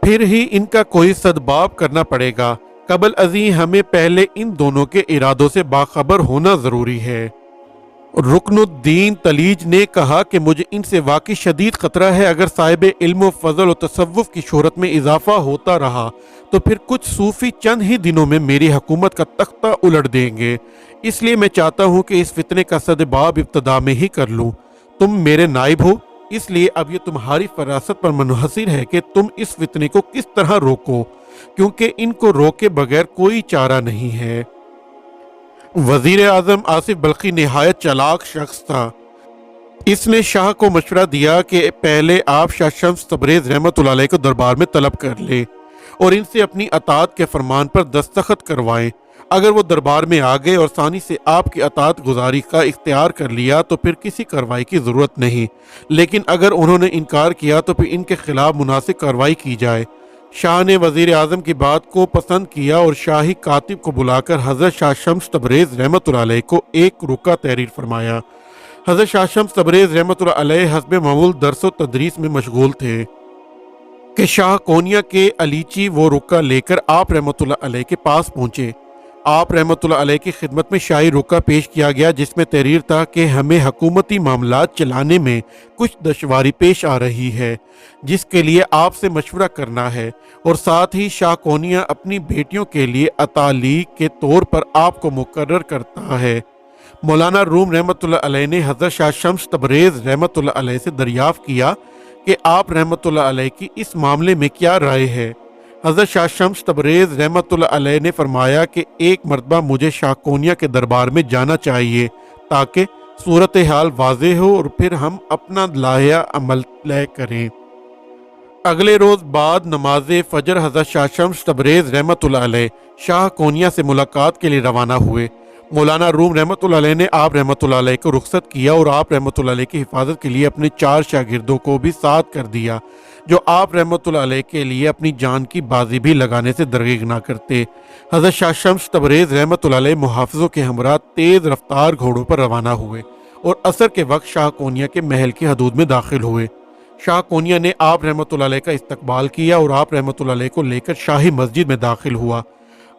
फिर ही इनका कोई सदबाब करना पड़ेगा। कबल अज़ीं हमें पहले इन दोनों के इरादों से बाखबर होना ज़रूरी है। रुकनुद्दीन तलीज ने कहा कि मुझे इनसे वाकई शदीद ख़तरा है। अगर साहिब इल्म व फ़ज़ल और तसव्वुफ़ की शोहरत में इजाफ़ा होता रहा तो फिर कुछ सूफ़ी चंद ही दिनों में मेरी हुकूमत का तख्ता उलट देंगे। इसलिए मैं चाहता हूँ कि इस फितने का सदबाब इब्तदा में ही कर लूँ। तुम मेरे नाइब हो, इसलिए अब ये तुम्हारी फरासत पर मुनहसिर है कि तुम इस फितने को किस तरह रोको, क्योंकि इनको रोके बगैर कोई चारा नहीं है। वजीर आजम आसिफ बल्खी निहायत चालाक शख्स था। इसने शाह को मशवरा दिया कि पहले आप शाह शम्स तबरेज़ रहमतुल्लाह अलैह को दरबार में तलब कर ले और इनसे अपनी अतात के फरमान पर दस्तखत करवाएं। अगर वो दरबार में आ गए और सानी से आपकी अतात गुजारी का इख्तियार कर लिया तो फिर किसी कार्रवाई की ज़रूरत नहीं, लेकिन अगर उन्होंने इनकार किया तो फिर इनके खिलाफ मुनासिब कार्रवाई की जाए। शाह ने वज़ीर आज़म की बात को पसंद किया और शाही कातिब को बुलाकर हज़रत शाह शम्स तबरेज़ रहमतुल्लाह अलैह को एक रुका तहरीर फरमाया। हज़रत शाह शम्स तबरेज़ रहमतुल्लाह अलैह हस्ब मामूल दर्स व तदरीस में मशगूल थे कि शाह कोनिया के अलीची वो रुका लेकर आप रहमतुल्लाह अलैह के पास पहुँचे। आप रहमतुल्लाह अलैह की खिदमत में शाही रुका पेश किया गया, जिसमें तहरीर था कि हमें हुकूमती मामलात चलाने में कुछ दुश्वारी पेश आ रही है, जिसके लिए आपसे मशवरा करना है, और साथ ही शाह कोनिया अपनी बेटियों के लिए अतालीक के तौर पर आपको मुकर्रर करता है। मौलाना रूम रहमतुल्लाह अलैह ने हज़रत शाह शम्स तबरेज़ रहमतुल्लाह अलैह से दरियाफ़्त किया कि आप रहमतुल्लाह अलैह की इस मामले में क्या राय है। हज़रत शाह शम्स तबरेज़ रहमतुल्लाह अलैह ने फरमाया कि एक मरतबा मुझे शाह कोनिया के दरबार में जाना चाहिए ताकि सूरत हाल वाज़ेह हो और फिर हम अपना लाया अमल तय करें। अगले रोज़ बाद नमाज फ़जर हज़रत शाह शम्स तबरेज़ रहमतुल्लाह अलैह शाह कोनिया से मुलाकात के लिए रवाना हुए। मौलाना रूम रहमतुल्लाह अलैह ने आप रहमतुल्लाह अलैह को रुखसत किया और आप रहमतुल्लाह अलैह की हिफाजत के लिए अपने 4 शागिर्दों को भी साथ कर दिया, जो आप रहमतुल्लाह अलैह के लिए अपनी जान की बाजी भी लगाने से दरगीर ना करते। हज़रत शाह शम्स तबरेज़ रहमतुल्लाह अलैह मुहाफ़िज़ों के हमरा तेज़ रफ्तार घोड़ों पर रवाना हुए और असर के वक्त शाह कोनिया के महल की हदूद में दाखिल हुए। शाह कोनिया ने आप रहमतुल्लाह अलैह का इस्तकबाल किया और आप रहमतुल्लाह अलैह को लेकर शाही मस्जिद में दाखिल हुआ।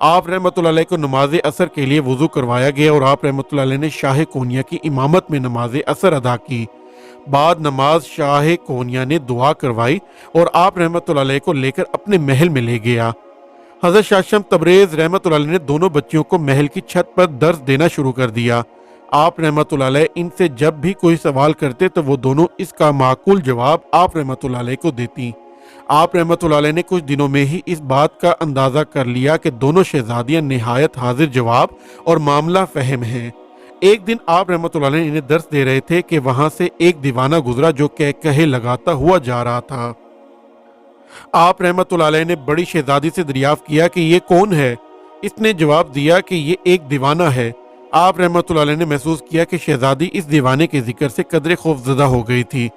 आप रहमतुल्लाह अलैह को नमाज असर के लिए वज़ू करवाया गया और आप रहमतुल्लाह अलैह ने शाह कोनिया की इमामत में नमाज असर अदा की। बाद नमाज शाह कोनिया ने दुआ करवाई और आप रहमतुल्लाह अलैह को लेकर अपने महल में ले गया। हज़रत शाह शम्स तबरेज़ रहमतुल्लाह अलैह ने दोनों बच्चियों को महल की छत पर दर्स देना शुरू कर दिया। आप रहमतुल्लाह अलैह इनसे जब भी कोई सवाल करते तो वो दोनों इसका माकूल जवाब आप रहमतुल्लाह अलैह को देती। आप रहमतुल्लाह अलैह ने कुछ दिनों में ही इस बात का अंदाज़ा कर लिया कि दोनों शहजादियाँ निहायत हाजिर जवाब और मामला फ़हम हैं। एक दिन आप रहमतुल्लाह अलैह इन्हें दर्स दे रहे थे कि वहाँ से एक दीवाना गुजरा जो कहे लगाता हुआ जा रहा था। आप रहमतुल्लाह अलैह ने बड़ी शहजादी से दरियाफ्त किया कि ये कौन है। इसने जवाब दिया कि ये एक दीवाना है। आप रहमतुल्लाह अलैह ने महसूस किया कि शहजादी इस दीवाने के जिक्र से कदरे खौफज़दा हो गई थी।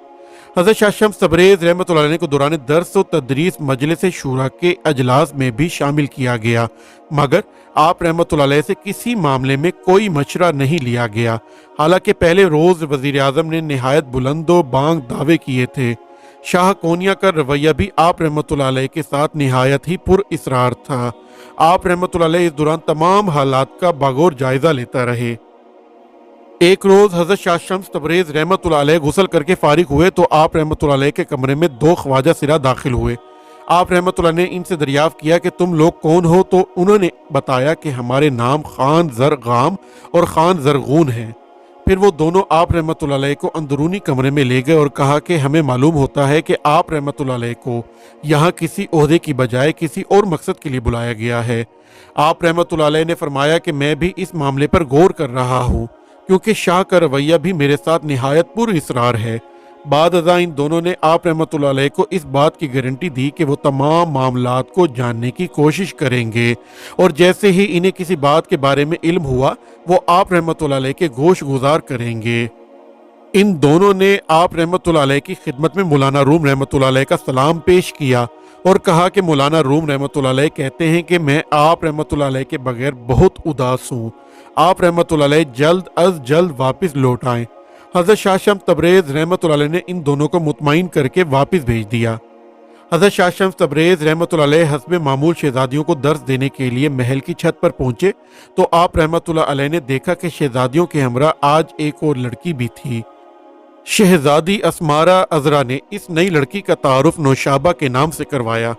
हज़रत शाह शम्स तबरेज़ रहमतुल्लाह अलैह को दौरान दर्स व तदरीस मजलिस शूरा के अजलास में भी शामिल किया गया, मगर आप रहमतुल्लाह अलैह से किसी मामले में कोई मशवरा नहीं लिया गया। हालांकि पहले रोज़ वज़ीर आज़म ने निहायत बुलंदो बांग दावे किए थे। शाह कोनिया का रवैया भी आप रहमतुल्लाह अलैह के साथ निहायत ही पुर इसरार था। आप रहमतुल्लाह अलैह इस दौरान तमाम हालात का बागौर जायज़ा लेता रहे। एक रोज़ हज़रत शाह शम्स तबरेज़ रहमतुल्लाह अलैह गुस्ल करके फारिग हुए तो आप रहमतुल्लाह अलैह के कमरे में 2 ख्वाजा सिरा दाखिल हुए। آپ रहमतुल्लाह ने इनसे दरियाफ्त किया कि तुम लोग कौन हो, तो उन्होंने बताया कि हमारे नाम खान जरगाम और खान जरगून हैं। फिर वो दोनों आप रहमतुल्लाह अलैह को अंदरूनी कमरे में ले गए और कहा कि हमें मालूम होता है कि आप रहमतुल्लाह अलैह को यहाँ किसी ओहदे की बजाय किसी और मकसद के लिए बुलाया गया है। आप रहमतुल्लाह अलैह ने फरमाया कि मैं भी इस मामले पर गौर कर रहा हूँ, क्योंकि शाह का रवैया भी मेरे साथ निहायत पुरइसरार है। बाद अज़ा इन दोनों ने आप रहमतुल्लाह अलैह को इस बात की गारंटी दी कि वो तमाम मामलात को जानने की कोशिश करेंगे, और जैसे ही इन्हें किसी बात के बारे में इल्म हुआ वो आप रहमतुल्लाह अलैह के गोश गुजार करेंगे। इन दोनों ने आप रहमतुल्लाह अलैह की खिदमत में मौलाना रूम रहमतुल्लाह अलैह का सलाम पेश किया और कहा कि मौलाना रूम रहमतुल्लाह अलैह कहते हैं कि मैं आप रहमतुल्लाह अलैह के बगैर बहुत उदास हूँ। आप रहमतुल्लाह अलैह जल्द अज जल्द वापस लौट आएं। हज़रत शाह शम्स तबरेज़ रहमतुल्लाह अलैह ने इन दोनों को मुतमईन करके वापस भेज दिया। हज़रत शाह शम्स तबरेज़ रहमतुल्लाह अलैह हस्बे मामूल शहजादियों को दर्स देने के लिए महल की छत पर पहुंचे तो आप रहमतुल्लाह अलैह ने देखा कि शहजादियों के हमरा आज एक और लड़की भी थी। शहजादी अस्मारा अजरा ने इस नई लड़की का तारुफ नौशाबा के नाम से करवाया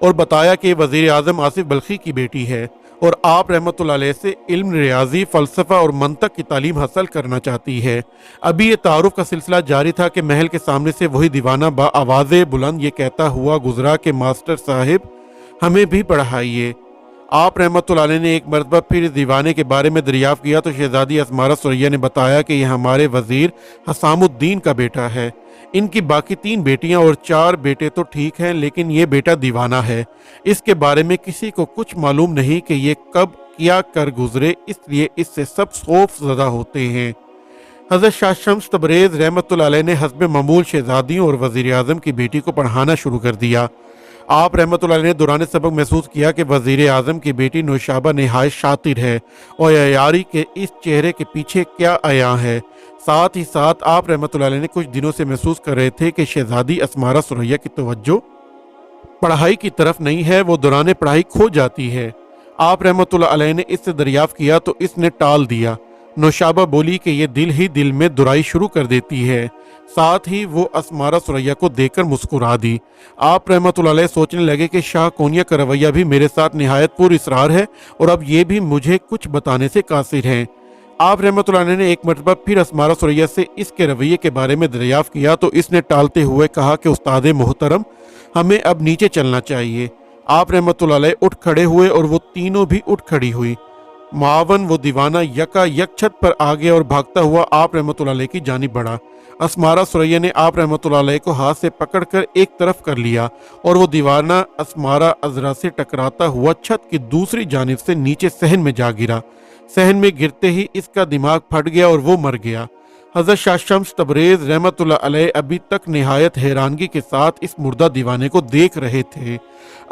और बताया कि वज़ीर आज़म आसिफ बल्खी की बेटी है और आप रहमतुल्लाह अलैह से इल्म, रियाजी, फ़लसफ़ा और मंतक की तालीम हासिल करना चाहती है। अभी ये तारुफ का सिलसिला जारी था कि महल के सामने से वही दीवाना बा आवाज़ बुलंद ये कहता हुआ गुजरा कि मास्टर साहिब हमें भी पढ़ाइए। आप रहमतुल्लाह अलैह ने एक मरतबा फिर इस दीवाने के बारे में दरियाफ्त किया तो शहजादी अस्मारा सुरैया ने बताया कि यह हमारे वज़ीर हसामुद्दीन का बेटा है। इनकी बाकी 3 बेटियां और 4 बेटे तो ठीक हैं, लेकिन ये बेटा दीवाना है। इसके बारे में किसी को कुछ मालूम नहीं कि ये कब क्या कर गुजरे, इसलिए इससे सब खौफ ज़दा होते हैं। हज़रत शाह शम्स तबरेज़ रहमतुल्लाह अलैह ने हस्ब मामूल शहजादियों और वज़ीर आज़म की बेटी को पढ़ाना शुरू कर दिया। आप रहमतुल्लाह अलैह ने दौरान सबक महसूस किया कि वज़ीर आज़म की बेटी नौशाबा नहायत शातिर है और अयारी के इस चेहरे के पीछे क्या आया है। साथ ही साथ आप रहमतुल्लाह अलैह ने कुछ दिनों से महसूस कर रहे थे कि शहजादी अस्मारा सुरैया की तवज्जो पढ़ाई की तरफ नहीं है, वो दौरान पढ़ाई खो जाती है। आप रहमतुल्लाह अलैह ने इससे दरियाफ्त किया तो इसने टाल दिया। नौशाबा बोली कि ये दिल ही दिल में दुराई शुरू कर देती है। साथ ही वो अस्मारा सुरैया को देखकर मुस्कुरा दी। आप रहमतुल्लाह अलैह सोचने लगे कि शाह कोनिया का रवैया भी मेरे साथ निहायत पुरइसरार है और अब ये भी मुझे कुछ बताने से कासिर हैं। आप रहमतुल्लाह अलैह ने एक मरतबा फिर अस्मारा सुरैया से इसके रवैये के बारे में दरियाफ्त किया तो इसने टालते हुए कहा कि उस्ताद मोहतरम हमें अब नीचे चलना चाहिए। आप रहमतुल्लाह अलैह उठ खड़े हुए और वो तीनों भी उठ खड़ी हुई। मावन वो दीवाना यका यक छत पर आ गया और भागता हुआ आप रहमतुल्लाह अलैह की जानिब बढ़ा। अस्मारा सुरैया ने आप रहमतुल्लाह अलैह को हाथ से पकड़कर एक तरफ कर लिया और वो दीवाना अस्मारा अजरा से टकराता हुआ छत की दूसरी जानिब से नीचे सहन में जा गिरा। सहन में गिरते ही इसका दिमाग फट गया और वो मर गया। हज़रत शाह शम्स तबरेज़ रहमतुल्लाह अलैह अभी तक निहायत हैरानगी के साथ इस मुर्दा दीवाने को देख रहे थे।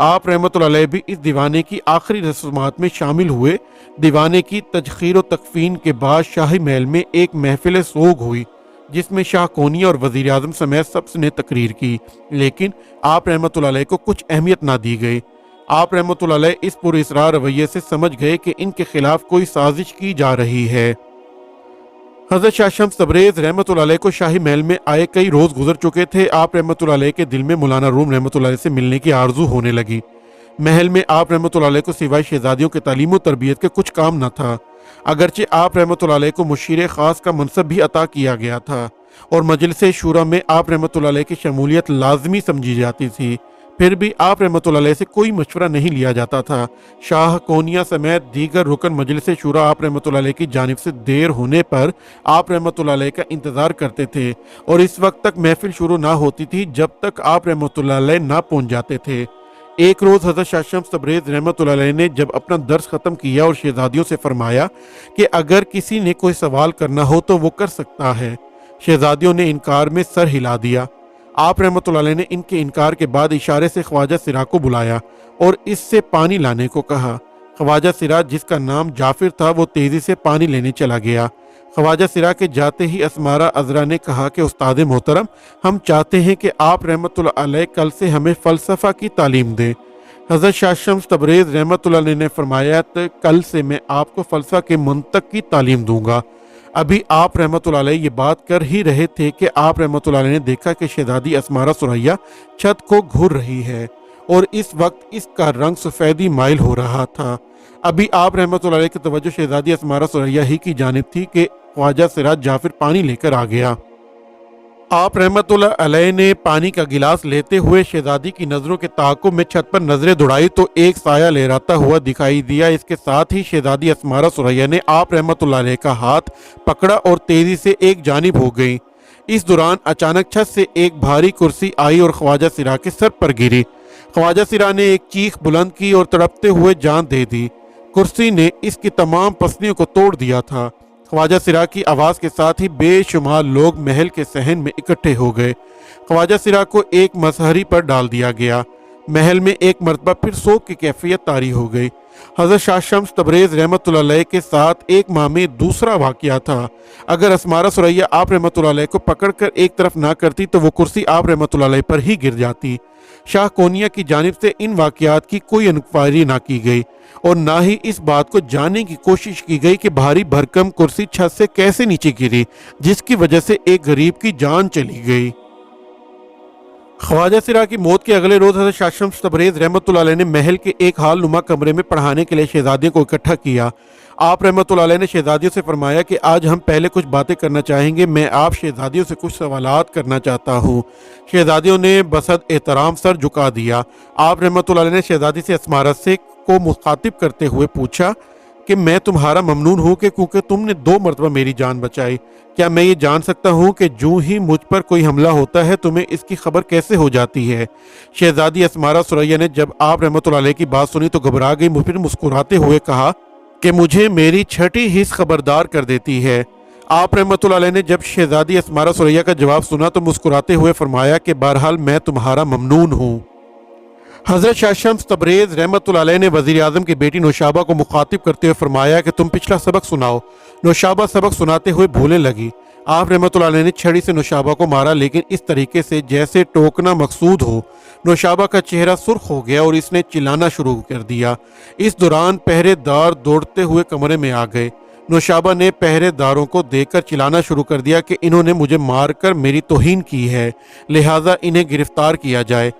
आप रहमतुल्लाह अलैह भी इस दीवाने की आखिरी रस्मात में शामिल हुए। दीवाने की तजखीर व तकफीन के बाद शाही महल में एक महफिल सोग हुई जिसमें शाह कोनिया और वज़ीर आज़म समेत सबने तकरीर की, लेकिन आप रहमतुल्लाह अलैह को कुछ अहमियत ना दी गई। आप रहमतुल्लाह अलैह इस पुरइसरार रवैये से समझ गए कि इनके खिलाफ कोई साजिश की जा रही है। हज़रत शाह शम्स तबरेज़ रहमतुल्लाह अलैह को शाही महल में आए कई रोज़ गुजर चुके थे। आप रहमतुल्लाह अलैह के दिल में मौलाना रूम रहमतुल्लाह अलैह से मिलने की आरजू होने लगी। महल में आप रहमतुल्लाह अलैह को सिवाय शहजादियों के तालीम व तरबियत के कुछ काम न था। अगरचे आप रहमतुल्लाह अलैह को मुशीर ख़ास का मनसब भी अता किया गया था और मजलिस शूरा में आप रहमतुल्लाह अलैह की शमूलियत लाजमी समझी जाती थी, फिर भी आप रहमतुल्लाह अलैह से कोई मशवरा नहीं लिया जाता था। शाह कोनिया समेत दीगर रुकन मजलिस शूरा आप रहमतुल्लाह अलैह की जानिब से देर होने पर आप रहमतुल्लाह अलैह का इंतज़ार करते थे और इस वक्त तक महफिल शुरू ना होती थी जब तक आप रहमतुल्लाह अलैह ना पहुँच जाते थे। एक रोज़ हज़रत शाह शम्स तबरेज़ रहमतुल्लाह अलैह ने जब अपना दर्स ख़त्म किया और शहजादियों से फरमाया कि अगर किसी ने कोई सवाल करना हो तो वो कर सकता है। शहजादियों ने इनकार में सर हिला दिया। आप रहमतुल्लाह अलैह ने इनके इनकार के बाद इशारे से ख्वाजा सिरा को बुलाया और इससे पानी लाने को कहा। ख्वाजा सिरा, जिसका नाम जाफिर था, वो तेज़ी से पानी लेने चला गया। ख्वाजा सिरा के जाते ही अस्मारा अजरा ने कहा कि उस्ताद मोहतरम, हम चाहते हैं कि आप रहमतुल्लाह अलैह कल से हमें फ़लसफ़ा की तालीम दें। हज़रत शाह शम्स तबरेज़ रहमतुल्लाह अलैह ने फरमाया तो कल से मैं आपको फ़लसफ़ा के मंतक की तालीम दूंगा। अभी आप रहमतुल्लाह अलैह ये बात कर ही रहे थे कि आप रहमतुल्लाह अलैह ने देखा कि शहजादी अस्मारा सुरैया छत को घूर रही है اور اس وقت اس کا رنگ سفیدی مائل ہو رہا تھا۔ ابھی آپ رحمۃ اللہ علیہ کی توجہ شہزادی اسمارہ ثریہ ہی کی جانب تھی کہ خواجہ سراج جعفر پانی لے کر آ گیا۔ آپ رحمۃ اللہ علیہ نے پانی کا گلاس لیتے ہوئے شہزادی کی نظروں کے تعاقب میں چھت پر نظریں دوڑائی تو ایک سایہ لہراتا ہوا دکھائی دیا۔ اس کے ساتھ ہی شہزادی اسمارہ ثریہ نے آپ رحمۃ اللہ علیہ کا ہاتھ پکڑا اور تیزی سے ایک جانب ہو گئی۔ اس دوران اچانک چھت سے ایک بھاری کرسی آئی اور خواجہ سرا کے سر پر گری۔ خواجہ سرا نے ایک چیخ بلند کی اور تڑپتے ہوئے جان دے دی۔ کرسی نے اس کی تمام پسلیوں کو توڑ دیا تھا۔ خواجہ سرا کی آواز کے ساتھ ہی بے شمار لوگ محل کے صحن میں اکٹھے ہو گئے۔ خواجہ سرا کو ایک مسہری پر ڈال دیا گیا۔ محل میں ایک مرتبہ پھر سوگ کی کیفیت طاری ہو گئی۔ حضرت شاہ شمس تبریز رحمۃ اللہ علیہ کے ساتھ ایک ماہ میں دوسرا واقعہ تھا۔ اگر اسمارہ ثریہ آپ رحمۃ اللہ علیہ کو پکڑ کر ایک طرف نہ کرتی تو وہ کرسی آپ رحمۃ اللہ علیہ پر ہی گر جاتی۔ شاہ کونیا کی جانب سے ان واقعات کی کوئی انکوائری نہ کی گئی اور نہ ہی اس بات کو جاننے کی کوشش کی گئی کہ بھاری بھرکم کرسی چھت سے کیسے نیچے گری، جس کی وجہ سے ایک غریب کی جان چلی گئی۔ خواجہ سرا کی موت کے اگلے روز حضرت شاہ شمس تبریز رحمۃ اللہ علیہ نے محل کے ایک حال نما کمرے میں پڑھانے کے لیے شہزادیوں کو اکٹھا کیا۔ آپ رحمۃ اللہ علیہ نے شہزادیوں سے فرمایا کہ آج ہم پہلے کچھ باتیں کرنا چاہیں گے، میں آپ شہزادیوں سے کچھ سوالات کرنا چاہتا ہوں۔ شہزادیوں نے بصد احترام سر جھکا دیا۔ آپ رحمۃ اللہ علیہ نے شہزادی سے اسمارہ سے کو مخاطب کرتے ہوئے پوچھا کہ میں تمہارا ممنون ہوں کہ کیونکہ تم نے 2 مرتبہ میری جان بچائی۔ کیا میں یہ جان سکتا ہوں کہ جو ہی مجھ پر کوئی حملہ ہوتا ہے تمہیں اس کی خبر کیسے ہو جاتی ہے؟ شہزادی اسمارہ ثریہ نے جب آپ رحمۃ اللہ علیہ کی بات سنی تو گھبرا گئی، پھر مسکراتے ہوئے کہا کہ مجھے میری چھٹی حس خبردار کر دیتی ہے۔ آپ رحمۃ اللہ علیہ نے جب شہزادی اسمارہ ثریہ کا جواب سنا تو مسکراتے ہوئے فرمایا کہ بہرحال میں تمہارا ممنون ہوں۔ حضرت شاہ شمس تبریز رحمۃ اللہ علیہ نے وزیر اعظم کی بیٹی نوشابہ کو مخاطب کرتے ہوئے فرمایا کہ تم پچھلا سبق سناؤ۔ نوشابہ سبق سناتے ہوئے بھولنے لگی۔ آپ رحمۃ اللہ علیہ نے چھڑی سے نوشابہ کو مارا، لیکن اس طریقے سے جیسے ٹوکنا مقصود ہو۔ نوشابہ کا چہرہ سرخ ہو گیا اور اس نے چلانا شروع کر دیا۔ اس دوران پہرے دار دوڑتے ہوئے کمرے میں آ گئے۔ نوشابہ نے پہرے داروں کو دیکھ کر چلانا شروع کر دیا کہ انہوں نے مجھے مار کر میری توہین کی ہے، لہٰذا انہیں گرفتار کیا جائے۔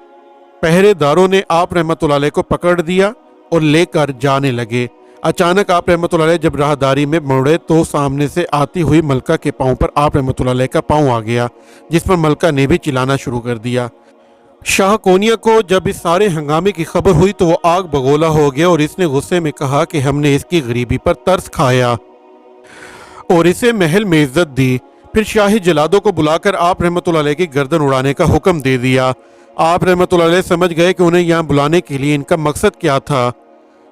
پہرے داروں نے آپ رحمۃ اللہ علیہ کو پکڑ دیا اور لے کر جانے لگے۔ اچانک آپ رحمۃ اللہ علیہ جب راہداری میں مڑے تو سامنے سے آتی ہوئی ملکہ کے پاؤں پر آپ رحمۃ اللہ علیہ کا پاؤں آ گیا، جس پر ملکہ نے بھی چلانا شروع کر دیا۔ شاہ کونیا کو جب اس سارے ہنگامے کی خبر ہوئی تو وہ آگ بگولا ہو گیا اور اس نے غصے میں کہا کہ ہم نے اس کی غریبی پر ترس کھایا اور اسے محل میں عزت دی۔ پھر شاہی جلادوں کو بلا کر آپ رحمۃ اللہ علیہ کی گردن اڑانے کا حکم دے دیا۔ آپ رحمۃ اللہ علیہ سمجھ گئے کہ انہیں یہاں بلانے کے لیے ان کا مقصد کیا تھا۔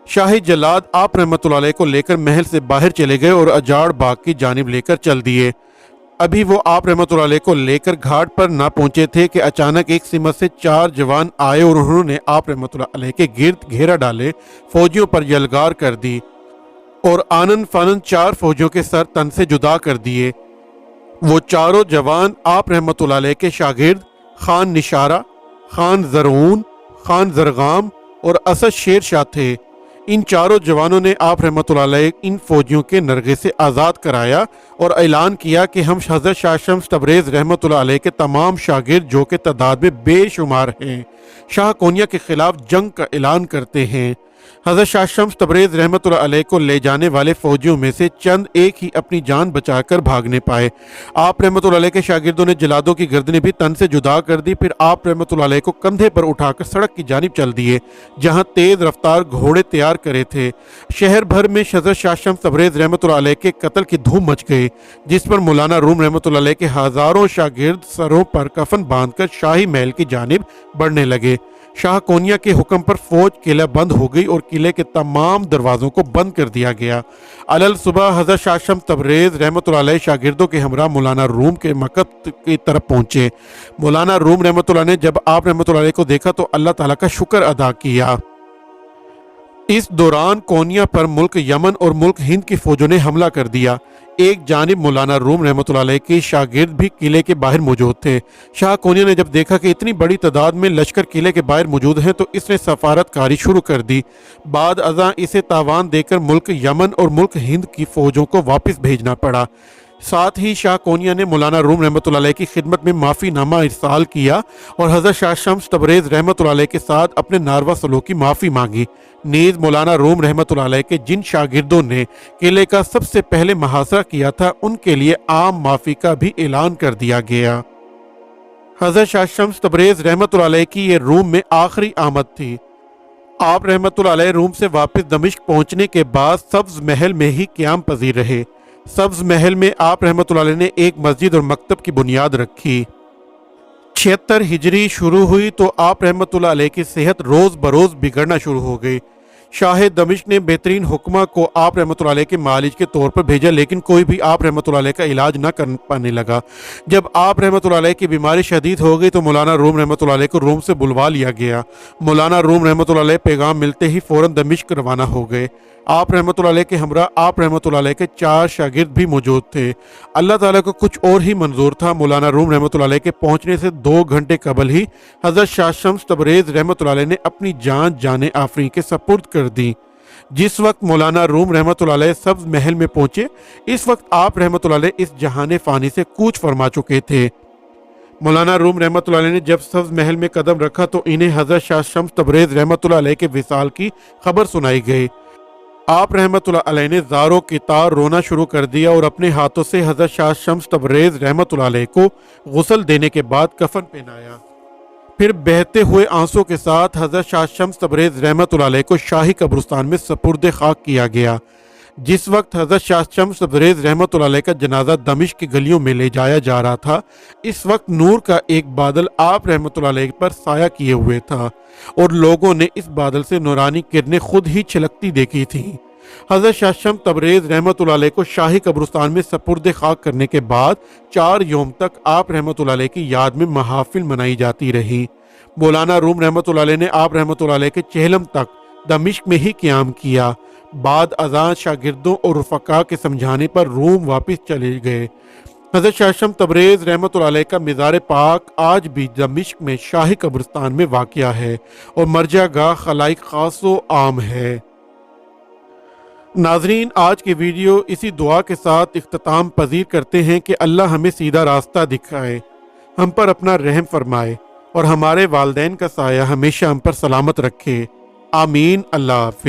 شاہی جلاد آپ رحمۃ اللہ علیہ کو لے کر محل سے باہر چلے گئے اور اجاڑ باغ کی جانب لے کر چل دیے۔ ابھی وہ آپ رحمۃ اللہ علیہ کو لے کر گھاٹ پر نہ پہنچے تھے کہ اچانک ایک سمت سے 4 جوان آئے اور انہوں نے آپ رحمۃ اللہ علیہ کے گرد گھیرا ڈالے، فوجیوں پر یلغار کر دی اور آنن فانن 4 فوجیوں کے سر تن سے جدا کر دیے۔ وہ چاروں جوان آپ رحمۃ اللہ علیہ کے شاگرد خان نشارہ، خان زرعون، خان زرغام اور اسد شیر شاہ تھے۔ ان چاروں جوانوں نے آپ رحمۃ اللہ علیہ ان فوجیوں کے نرغے سے آزاد کرایا اور اعلان کیا کہ ہم حضرت شاہ شمس تبریز رحمۃ اللہ علیہ کے تمام شاگرد جو کہ تعداد میں بے شمار ہیں، شاہ کونیا کے خلاف جنگ کا اعلان کرتے ہیں۔ حضرت شاہ شمس تبریز رحمۃ اللہ علیہ کو لے جانے والے فوجیوں میں سے چند ایک ہی اپنی جان بچا کر بھاگنے پائے۔ آپ رحمۃ اللہ علیہ کے شاگردوں نے جلادوں کی گردنیں بھی تن سے جدا کر دی، پھر آپ رحمۃ اللہ علیہ کو کندھے پر اٹھا کر سڑک کی جانب چل دیے جہاں تیز رفتار گھوڑے تیار کرے تھے۔ شہر بھر میں حضرت شاہ شمس تبریز رحمۃ اللہ علیہ کے قتل کی دھوم مچ گئی، جس پر مولانا روم رحمۃ اللہ علیہ کے ہزاروں شاگرد سروں پر کفن باندھ کر شاہی محل کی جانب بڑھنے لگے۔ شاہ کونیا کے حکم پر فوج قلعہ بند ہو گئی اور قلعے کے تمام دروازوں کو بند کر دیا گیا۔ علل صبح حضرت شاہ شمس تبریز رحمۃ اللہ علیہ شاگردوں کے ہمراہ مولانا روم کے مکتب کی طرف پہنچے۔ مولانا روم رحمۃ اللہ نے جب آپ رحمۃ اللہ علیہ کو دیکھا تو اللہ تعالیٰ کا شکر ادا کیا۔ اس دوران کونیا پر ملک یمن اور ملک ہند کی فوجوں نے حملہ کر دیا۔ ایک جانب مولانا روم رحمۃ اللہ علیہ کے شاگرد بھی قلعے کے باہر موجود تھے۔ شاہ کونیا نے جب دیکھا کہ اتنی بڑی تعداد میں لشکر قلعے کے باہر موجود ہیں تو اس نے سفارت کاری شروع کر دی۔ بعد ازاں اسے تاوان دے کر ملک یمن اور ملک ہند کی فوجوں کو واپس بھیجنا پڑا۔ ساتھ ہی شاہ کونیا نے مولانا روم رحمۃ اللہ علیہ کی خدمت میں معافی نامہ ارسال کیا اور حضرت شاہ شمس تبریز رحمۃ اللہ علیہ کے ساتھ اپنے ناروا سلوک کی معافی مانگی۔ نیز مولانا روم رحمۃ اللہ علیہ کے جن شاگردوں نے قلعے کا سب سے پہلے محاصرہ کیا تھا ان کے لیے عام معافی کا بھی اعلان کر دیا گیا۔ حضرت شاہ شمس تبریز رحمۃ اللہ علیہ کی یہ روم میں آخری آمد تھی۔ آپ رحمۃ اللہ علیہ روم سے واپس دمشق پہنچنے کے بعد سبز محل میں ہی قیام پذیر رہے۔ سبز محل میں آپ رحمۃ اللہ علیہ نے ایک مسجد اور مکتب کی بنیاد رکھی۔ 76 ہجری شروع ہوئی تو آپ رحمۃ اللہ علیہ کی صحت روز بروز بگڑنا شروع ہو گئی۔ شاہ دمشق نے بہترین حکمہ کو آپ رحمۃ اللہ علیہ کے معالج کے طور پر بھیجا، لیکن کوئی بھی آپ رحمۃ اللہ علیہ کا علاج نہ کر پانے لگا۔ جب آپ رحمۃ اللہ علیہ کی بیماری شدید ہو گئی تو مولانا روم رحمۃ اللہ علیہ کو روم سے بلوا لیا گیا۔ مولانا روم رحمۃ اللہ علیہ پیغام ملتے ہی فوراً دمشق روانہ ہو گئے۔ آپ رحمۃ اللہ علیہ کے ہمراہ آپ رحمۃ اللہ علیہ کے 4 شاگرد بھی موجود تھے۔ اللہ تعالیٰ کو کچھ اور ہی منظور تھا۔ مولانا روم رحمۃ اللہ علیہ کے پہنچنے سے 2 گھنٹے قبل ہی حضرت شاہ شمس تبریز رحمۃ اللہ علیہ نے اپنی جان آفریں کے سپرد کر دی۔ جس وقت مولانا روم رحمۃ اللہ علیہ سبز محل میں پہنچے، اس وقت آپ رحمۃ اللہ علیہ اس جہان فانی سے کوچ فرما چکے تھے۔ مولانا روم رحمۃ اللہ علیہ نے جب سبز محل میں قدم رکھا تو انہیں حضرت شاہ شمس تبریز رحمۃ اللہ علیہ کے وصال کی خبر سنائی گئی۔ آپ رحمۃ اللہ علیہ نے زاروں کی طار رونا شروع کر دیا اور اپنے ہاتھوں سے حضرت شاہ شمس تبریز رحمۃ اللہ علیہ کو غسل دینے کے بعد کفن پہنایا۔ پھر بہتے ہوئے آنسوں کے ساتھ حضرت شاہ شمس تبریز رحمۃ اللہ علیہ کو شاہی قبرستان میں سپرد خاک کیا گیا۔ جس وقت حضرت شاہ شمس تبریز رحمۃ اللہ علیہ کا جنازہ دمشق کی گلیوں میں لے جایا جا رہا تھا، اس وقت نور کا ایک بادل آپ رحمۃ اللہ علیہ پر سایہ کیے ہوئے تھا اور لوگوں نے اس بادل سے نورانی کرنیں خود ہی چھلکتی دیکھی تھیں۔ حضرت شاہ شمس تبریز رحمۃ اللہ علیہ کو شاہی قبرستان میں سپرد خاک کرنے کے بعد 4 یوم تک آپ رحمۃ اللہ علیہ کی یاد میں محافل منائی جاتی رہی۔ مولانا روم رحمۃ اللہ علیہ نے آپ رحمۃ اللہ علیہ کے چہلم تک دمشق میں ہی قیام کیا۔ بعد ازاں شاگردوں اور رفقا کے سمجھانے پر روم واپس چلے گئے۔ حضرت شاہ شمس تبریز رحمۃ اللہ علیہ کا مزار پاک آج بھی دمشق میں شاہی قبرستان میں واقع ہے اور مرجع گاہ خلائق خاص و عام ہے۔ ناظرین، آج کی ویڈیو اسی دعا کے ساتھ اختتام پذیر کرتے ہیں کہ اللہ ہمیں سیدھا راستہ دکھائے، ہم پر اپنا رحم فرمائے اور ہمارے والدین کا سایہ ہمیشہ ہم پر سلامت رکھے۔ آمین۔ اللہ حافظ۔